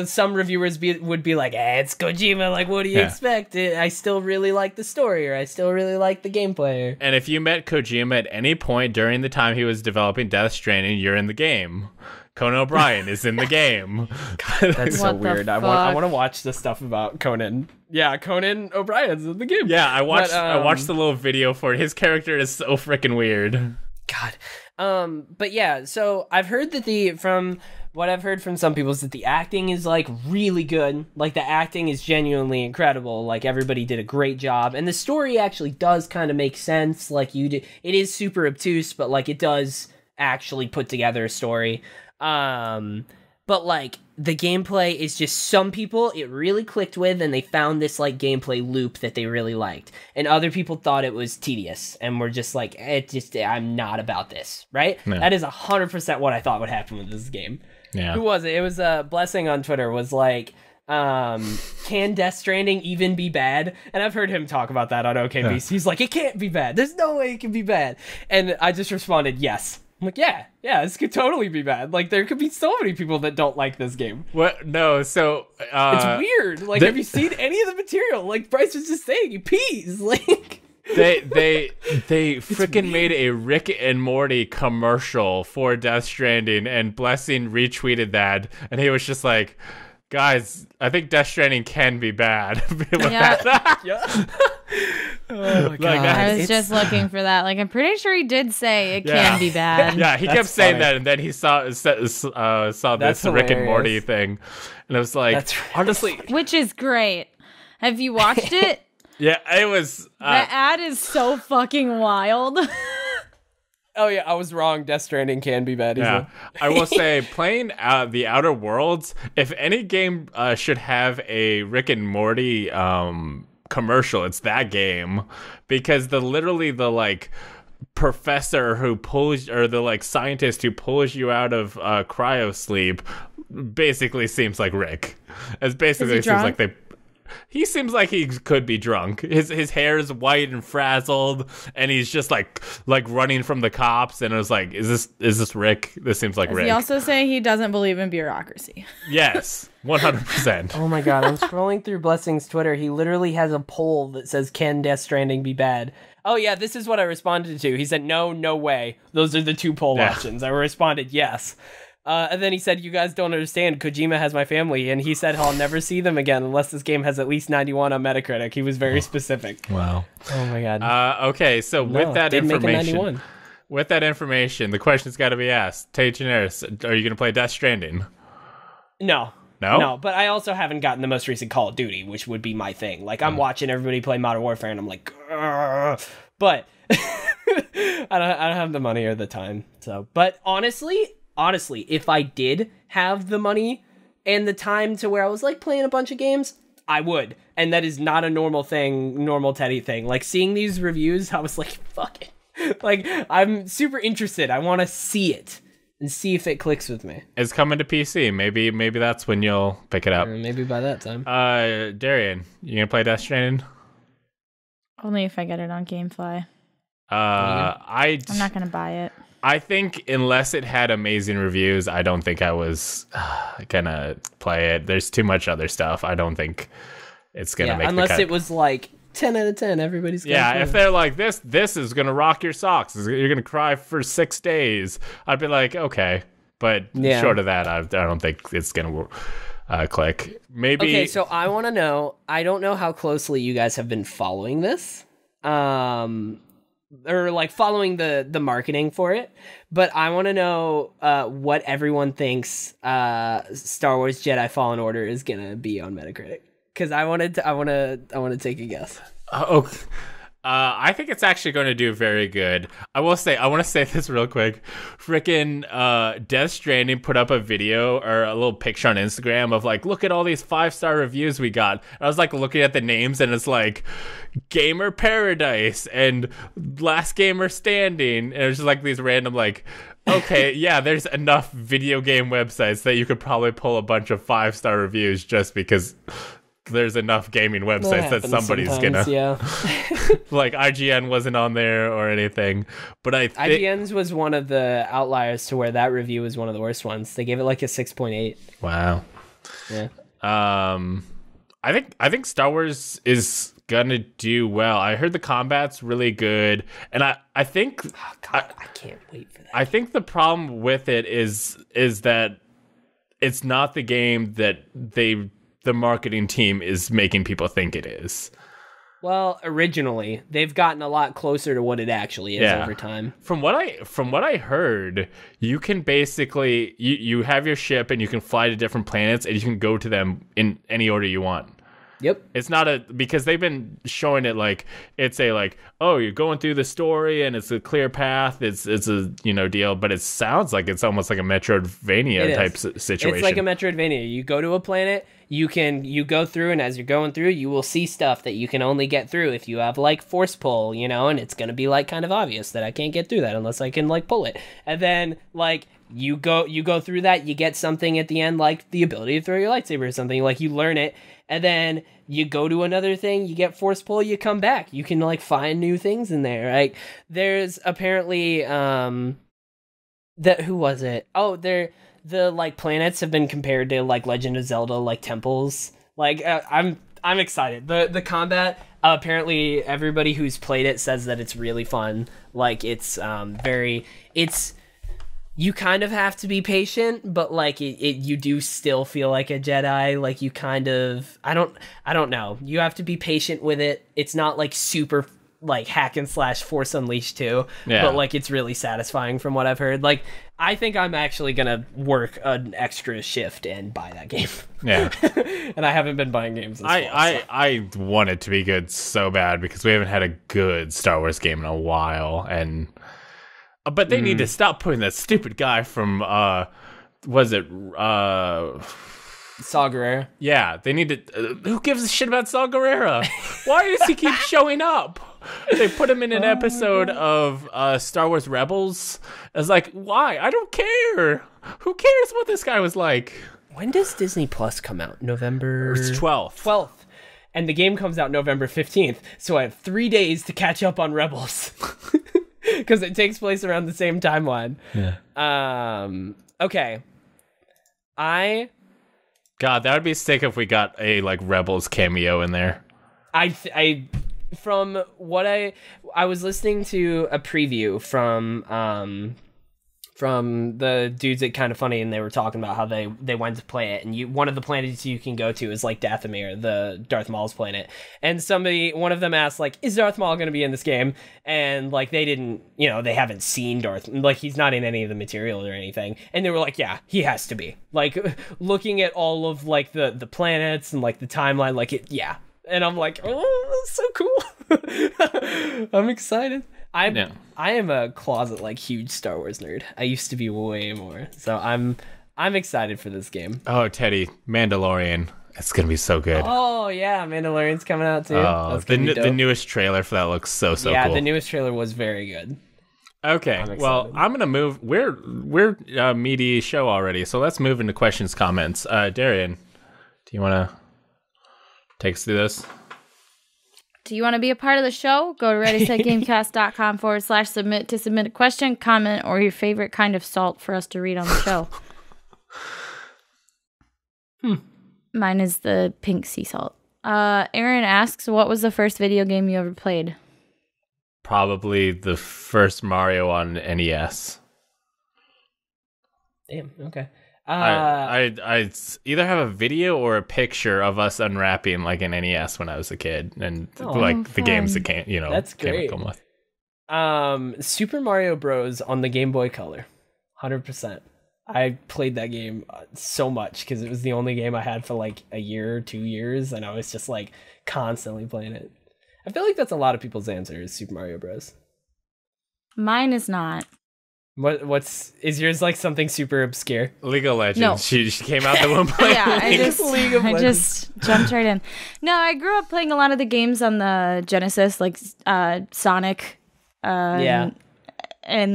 some reviewers would be like, it's Kojima, like, what do you expect? I still really like the story, or I still really like the gameplay. And if you met Kojima at any point during the time he was developing Death Stranding, you're in the game. Conan O'Brien is in the game. God, that's so weird. I want to watch the stuff about Conan. Yeah, Conan O'Brien's in the game. Yeah, I watched the little video for it. His character is so freaking weird. God. But yeah, so I've heard that from what I've heard from some people is that the acting is like really good. Like the acting is genuinely incredible. Like everybody did a great job, and the story actually does kind of make sense. Like it is super obtuse, but like it does actually put together a story. But like the gameplay is just, some people it really clicked with, and they found this like gameplay loop that they really liked, and other people thought it was tedious and were just like, I'm not about this, right? No. That is 100% what I thought would happen with this game. Yeah. Who was it? It was Blessing on Twitter was like, can Death Stranding even be bad? And I've heard him talk about that on OKBC. Yeah. He's like, it can't be bad. There's no way it can be bad. And I just responded, yes. I'm like, yeah, this could totally be bad. Like, there could be so many people that don't like this game. What? No, so... it's weird. Like, have you seen any of the material? Like, Bryce was just saying, he pees. Like... They freaking made a Rick and Morty commercial for Death Stranding, and Blessing retweeted that, and he was just like, guys, I think Death Stranding can be bad. Yeah. Oh my God. I was just looking for that. Like, I'm pretty sure he did say it can be bad. Yeah, he kept saying that, and then he saw this Rick and Morty thing, and it was like, honestly, which is great. Have you watched it? Yeah, it was. The ad is so fucking wild. Oh yeah, I was wrong. Death Stranding can be bad. Yeah, I will say, playing the Outer Worlds, if any game should have a Rick and Morty commercial, it's that game, because the like professor who pulls, or the like scientist who pulls you out of cryo sleep, basically seems like Rick. It basically seems like he seems like he could be drunk. His hair is white and frazzled, and he's just like running from the cops. And it was like, is this Rick? This seems like Rick. He also say he doesn't believe in bureaucracy. Yes, 100%. Oh my God, I'm scrolling through Blessing's Twitter. He literally has a poll that says, "Can Death Stranding be bad?" Oh yeah, this is what I responded to. He said, no way. Those are the two poll options. I responded yes. And then he said, you guys don't understand. Kojima has my family. And he said he'll never see them again unless this game has at least 91 on Metacritic. He was very specific. Wow. Oh, my God. Okay, so with that information, the question's got to be asked. Tejaneris, are you going to play Death Stranding? No. No? No, but I also haven't gotten the most recent Call of Duty, which would be my thing. Like, I'm watching everybody play Modern Warfare, and I'm like, grrr. But I don't have the money or the time. So, but honestly, if I did have the money and the time to where I was like playing a bunch of games, I would. And that is not a normal Teddy thing. Like, seeing these reviews, I was like, fuck it. Like, I'm super interested. I want to see it and see if it clicks with me. It's coming to PC. Maybe that's when you'll pick it up. Maybe by that time. Darian, you gonna play Death Stranding? Only if I get it on GameFly. I'm not gonna buy it. I think unless it had amazing reviews, I don't think I was gonna play it. There's too much other stuff. I don't think it's gonna make unless the cut. It was like 10 out of 10. Everybody's gonna play if they're like this is gonna rock your socks. You're gonna cry for 6 days. I'd be like, okay, but short of that, I don't think it's gonna click. Maybe. Okay, so I want to know. I don't know how closely you guys have been following this. Or like following the marketing for it, but I want to know what everyone thinks Star Wars Jedi Fallen Order is gonna be on Metacritic, because I want to take a guess. I think it's actually going to do very good. I want to say this real quick. Frickin' Death Stranding put up a video or a little picture on Instagram of like, look at all these 5-star reviews we got. I was like looking at the names, and it's like Gamer Paradise and Last Gamer Standing, and it was just like these random like, okay, yeah, there's enough video game websites that you could probably pull a bunch of 5-star reviews just because there's enough gaming websites that somebody's gonna like IGN wasn't on there or anything, but IGN's was one of the outliers to where that review was one of the worst ones. They gave it like a 6.8. Wow. Yeah. I think Star Wars is gonna do well. I heard the combat's really good, and I think I can't wait for that. I think the problem with it is that it's not the game that the marketing team is making people think it is. Well, originally, they've gotten a lot closer to what it actually is over time. From what I heard, you can basically you have your ship and you can fly to different planets and you can go to them in any order you want. Yep. It's not because they've been showing it like it's oh, you're going through the story and it's a clear path. It's a deal, but it sounds like it's almost like a Metroidvania type situation. It's like a Metroidvania. You go to a planet, you go through, and as you're going through, you will see stuff that you can only get through if you have like force pull, and it's gonna be like kind of obvious that I can't get through that unless I can like pull it. And then like you go through that, you get something at the end like the ability to throw your lightsaber or something, like you learn it. And then you go to another thing, you get force pull, you come back. You can like find new things in there. Like there's apparently who was it? Oh, the like planets have been compared to like Legend of Zelda like temples. Like I'm excited. The combat, apparently everybody who's played it says that it's really fun. Like it's you kind of have to be patient, but like you do still feel like a Jedi. Like you kind of, I don't know. You have to be patient with it. It's not like super like hack and slash Force Unleashed 2, but like it's really satisfying from what I've heard. Like I think I'm actually gonna work an extra shift and buy that game. Yeah, and I haven't been buying games. I want it to be good so bad because we haven't had a good Star Wars game in a while, and. But they need to stop putting that stupid guy from, was it, Saw Gerrera? Yeah, they need to, who gives a shit about Saw Gerrera? Why does he keep showing up? They put him in an episode of Star Wars Rebels. I was like, why? I don't care. Who cares what this guy was like? When does Disney Plus come out? November? It's 12th. 12th. And the game comes out November 15th, so I have 3 days to catch up on Rebels. Because it takes place around the same timeline. Yeah. Okay. God, that would be sick if we got a like Rebels cameo in there. From what I was listening to a preview from the dudes at Kind of Funny, and they were talking about how they went to play it, and one of the planets you can go to is like Dathomir, the Darth Maul's planet. And one of them asked like, is Darth Maul going to be in this game? And like they didn't, they haven't seen Darth, like he's not in any of the material or anything. And they were like, yeah, he has to be. Like looking at all of like the planets and like the timeline, like it, yeah. And I'm like, oh, that's so cool. I'm excited. I am a closet like huge Star Wars nerd. I used to be way more. So I'm excited for this game. Oh, Teddy, Mandalorian. It's going to be so good. Oh, yeah, Mandalorian's coming out too. Oh, the newest trailer for that looks so cool. Yeah, the newest trailer was very good. Okay, well, I'm going to move. We're a meaty show already, so let's move into questions, comments. Darian, do you want to take us through this? Do you want to be a part of the show? Go to redesigned.gamecast.com/submit to submit a question, comment, or your favorite kind of salt for us to read on the show. Mine is the pink sea salt. Aaron asks, what was the first video game you ever played? Probably the first Mario on NES. Damn, okay. I either have a video or a picture of us unwrapping like an NES when I was a kid, and the games that came, that's great. Come with. Super Mario Bros. On the Game Boy Color, 100%. I played that game so much because it was the only game I had for like a year or 2 years, and I was just like constantly playing it. I feel like that's a lot of people's answer is Super Mario Bros. Mine is not. Is yours like something super obscure? League of Legends. No. She came out the womb playing. Yeah, I just jumped right in. No, I grew up playing a lot of the games on the Genesis, like Sonic, and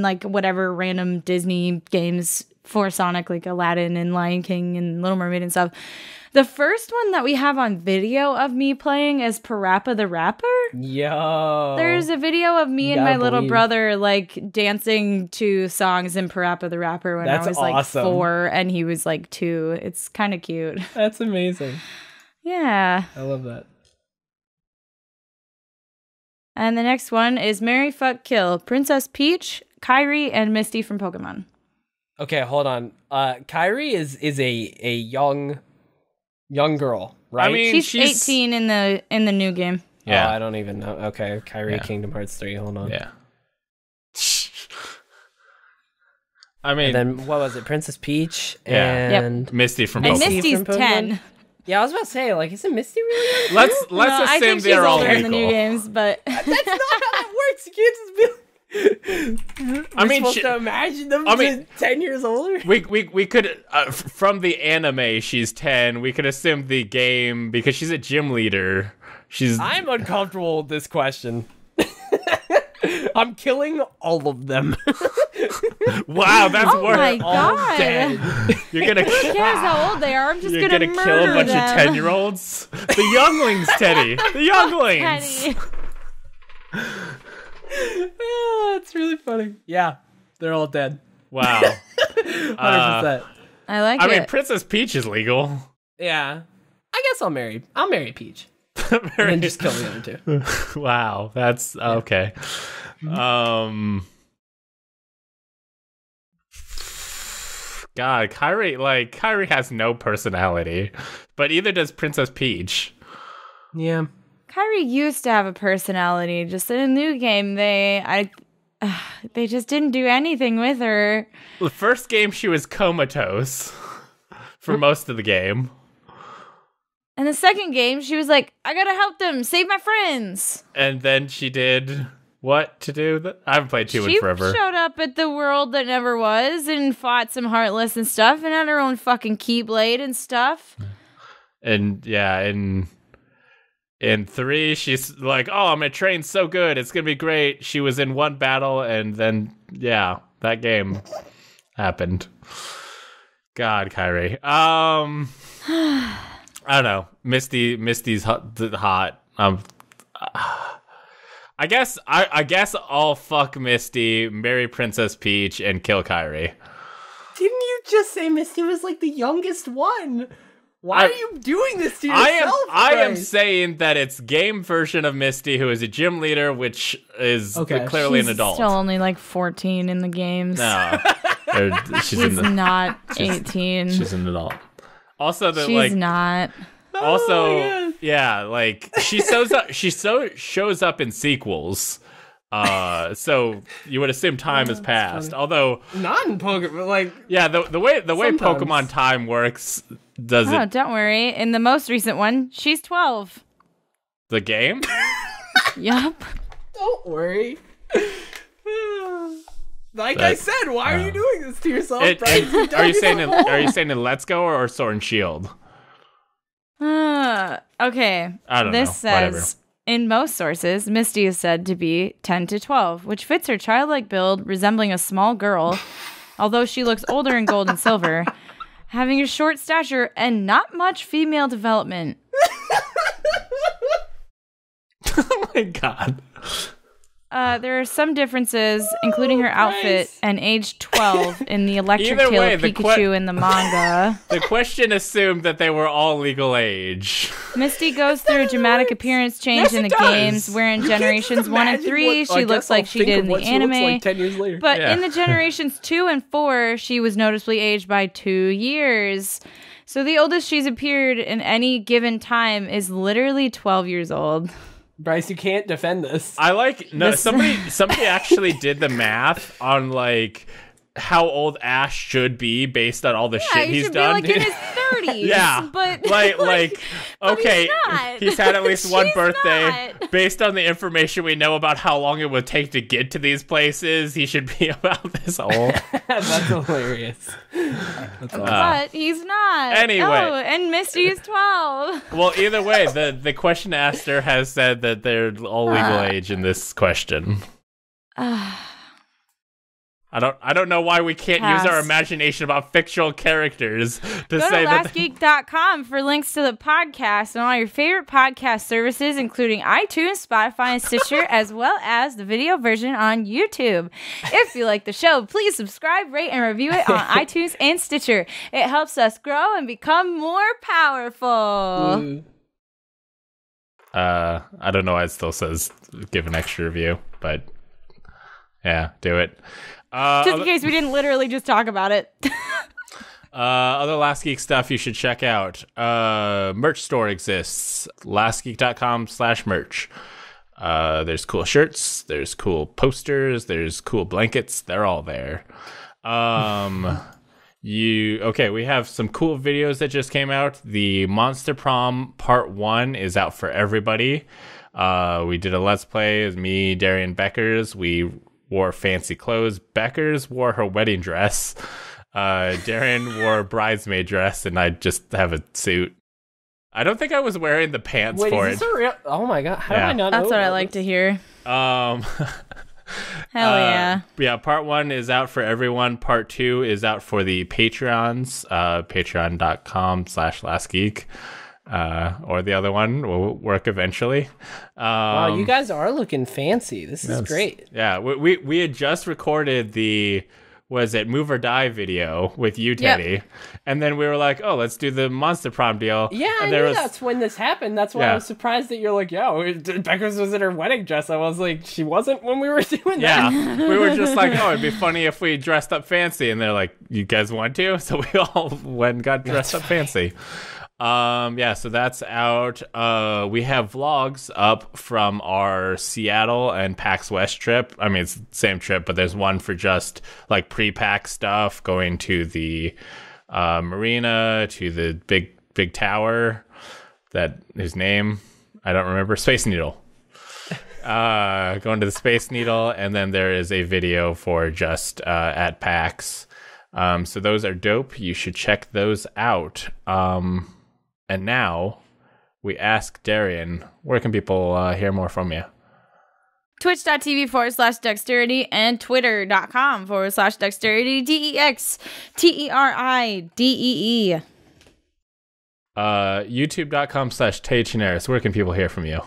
like whatever random Disney games for Sonic, like Aladdin and Lion King and Little Mermaid and stuff. The first one that we have on video of me playing is Parappa the Rapper. Yo. There's a video of me and my little brother like dancing to songs in Parappa the Rapper when I was like 4 and he was like 2. It's kind of cute. That's amazing. Yeah. I love that. And the next one is Marry, Fuck, Kill, Princess Peach, Kairi, and Misty from Pokemon. Okay, hold on. Kairi is a young girl, right? I mean, she's 18 in the new game. Yeah. Oh, I don't even know. Okay, Kyrie, Yeah. Kingdom Hearts 3. Hold on. Yeah. I mean, And then what was it? Princess Peach Yeah. and Misty from And Pokemon. Misty's from Pokemon? 10. Yeah, I was about to say, like, isn't Misty really young? Let's No, I assume think she's they're all older in the new equal. games, but That's not how that works. You can't just be. I mean, supposed to imagine them I mean- 10 years older. we could from the anime she's 10. We could assume the game because she's a gym leader. She's I'm uncomfortable with this question. I'm killing all of them. wow. That's oh worth. my god. You're gonna Who cares how old they are? I'm just you're gonna gonna murder kill a bunch them. of 10-year-olds. The younglings, Teddy. The younglings. Penny. It's really funny. Yeah, they're all dead. Wow. 100%. I like I it. mean, Princess Peach is legal. Yeah. I guess I'll marry Peach. And then just kill the other two. Wow, that's okay. God, Kyrie has no personality, but either does Princess Peach. Yeah. Kyrie used to have a personality. Just in a new game, they just didn't do anything with her. The first game, she was comatose for most of the game. And the second game, she was like, I gotta help them, save my friends. And then she did what to do? I haven't played 2 in She forever. showed up at the world that never was and fought some Heartless and stuff and had her own fucking Keyblade and stuff. And yeah, in 3, she's like, oh, I'm gonna train so good, it's gonna be great. She was in one battle, and then yeah, that game happened. God, Kyrie. I don't know. Misty's hot. I guess I'll fuck Misty, marry Princess Peach, and kill Kyrie. Didn't you just say Misty was like the youngest one? Why are you doing this to yourself? I am saying that it's game version of Misty, who is a gym leader, which is clearly an adult. Still only like 14 in the games. No, She's not 18. She's an adult. Also, she's not. Also, yeah, like she shows up in sequels. So you would assume time has passed. Although not in Pokemon, like yeah, the way sometimes. Pokemon time works doesn't. Oh, don't worry. In the most recent one, she's 12. The game? Yup. Don't worry. I said, why are you doing this to yourself? Bryce? Are you saying in Let's Go or Sword and Shield? Okay. I don't know. This says, in most sources, Misty is said to be 10 to 12, which fits her childlike build, resembling a small girl, although she looks older in gold and silver, having a short stature and not much female development. Oh my god. There are some differences, including her outfit and age 12 in the Electric Either Tail way, of Pikachu in the manga. The question assumed that they were all legal age. Misty goes through a dramatic appearance change in the games, where in Generations 1 and 3, she looks like she did in the anime. Like 10 years later. But in the Generations 2 and 4, she was noticeably aged by 2 years. So the oldest she's appeared in any given time is literally 12 years old. Bryce, you can't defend this. I like somebody actually did the math on like how old Ash should be based on all the shit he's done. Be like in his 30s. Yeah, but like okay, he's had at least one birthday. Not. Based on the information we know about how long it would take to get to these places, he should be about this old. That's hilarious. That's awesome. But he's not. Anyway. Oh, and Misty is 12. Well, either way, the question asker has said that they're all legal age in this question. I don't know why we can't use our imagination about fictional characters to say that. Go to lastgeek.com for links to the podcast and all your favorite podcast services, including iTunes, Spotify, and Stitcher, as well as the video version on YouTube. If you like the show, please subscribe, rate, and review it on iTunes and Stitcher. It helps us grow and become more powerful. I don't know why it still says give an extra review, but yeah, do it. Just in case we didn't literally just talk about it. Other Last Geek stuff you should check out. Merch store exists. lastgeek.com/merch. There's cool shirts. There's cool posters. There's cool blankets. They're all there. We have some cool videos that just came out. The Monster Prom Part 1 is out for everybody. We did a Let's Play as me, Darian Beckers. We wore fancy clothes. Beckers wore her wedding dress. Darian wore a bridesmaid dress, and I just have a suit. I don't think I was wearing the pants for is it. this a real? Oh my god! How do I not know? That's what I like to hear. Hell yeah. Yeah, Part 1 is out for everyone. Part 2 is out for the Patreons. Patreon.com/lastgeek. Or the other one will work eventually. Wow, you guys are looking fancy. This is great. Yeah, we had just recorded the Move or Die video with you, Teddy. Yep. And then we were like, oh, let's do the Monster Prom deal. Yeah, and that's when this happened. That's why I was surprised that you're like, Becca's was in her wedding dress. I was like, she wasn't when we were doing that. Yeah, we were just like, oh, it'd be funny if we dressed up fancy. And they're like, you guys want to? So we all went and got dressed up fancy. So that's out. We have vlogs up from our Seattle and PAX West trip. I mean, it's the same trip, but there's one for just like pre-PAX stuff, going to the marina, to the big tower, whose name I don't remember, Space Needle. Going to the Space Needle, and then there is a video for just at PAX. So those are dope. You should check those out. And now we ask Darian, where can people hear more from you? Twitch.tv/Dexterity and Twitter.com/Dexterity, DEXTERIDEE. YouTube.com/TayChinaris. Where can people hear from you?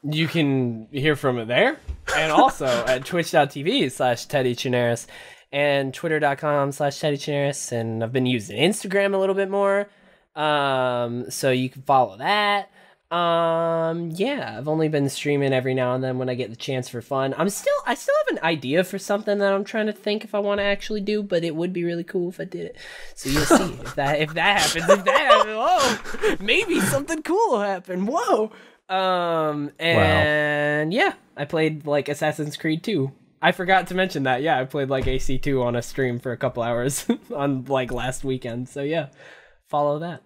You can hear from it there. And also at Twitch.tv/TeddyChinaris and Twitter.com/TeddyChinaris. And I've been using Instagram a little bit more. So you can follow that. I've only been streaming every now and then when I get the chance for fun. I still have an idea for something that I'm trying to think if I want to actually do, but it would be really cool if I did it. So you'll see if that happens. Whoa, maybe something cool will happen. Whoa. I played like Assassin's Creed 2. I forgot to mention that. Yeah, I played like AC2 on a stream for a couple hours on like last weekend. So yeah, follow that.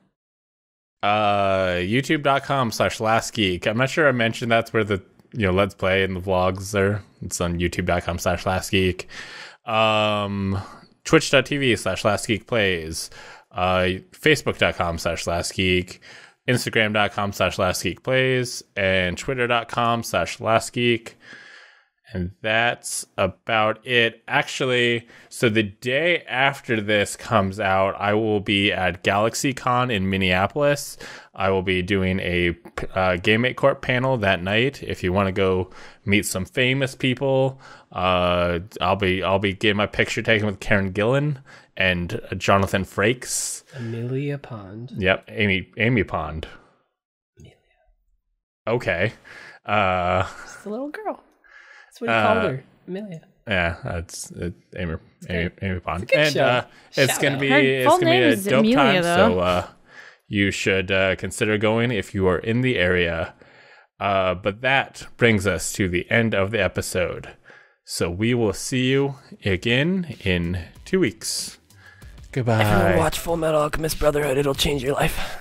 YouTube.com/lastgeek. I'm not sure I mentioned that's where the Let's Play and the vlogs are. It's on youtube.com/lastgeek. Twitch.tv/lastgeekplays. Facebook.com/lastgeek. Instagram.com/lastgeekplays. And Twitter.com/lastgeek. And that's about it. Actually, so the day after this comes out, I will be at GalaxyCon in Minneapolis. I will be doing a Game Corp panel that night. If you want to go meet some famous people, I'll be getting my picture taken with Karen Gillan and Jonathan Frakes. Amelia Pond. Yep, Amy Pond. Amelia. Okay. It's a little girl. That's what he called her, Amelia. Yeah, that's Amy Pond, it's gonna be a dope Amelia, time. though. So you should consider going if you are in the area. But that brings us to the end of the episode. So we will see you again in 2 weeks. Goodbye. Everyone watch Full Metal Alchemist Brotherhood. It'll change your life.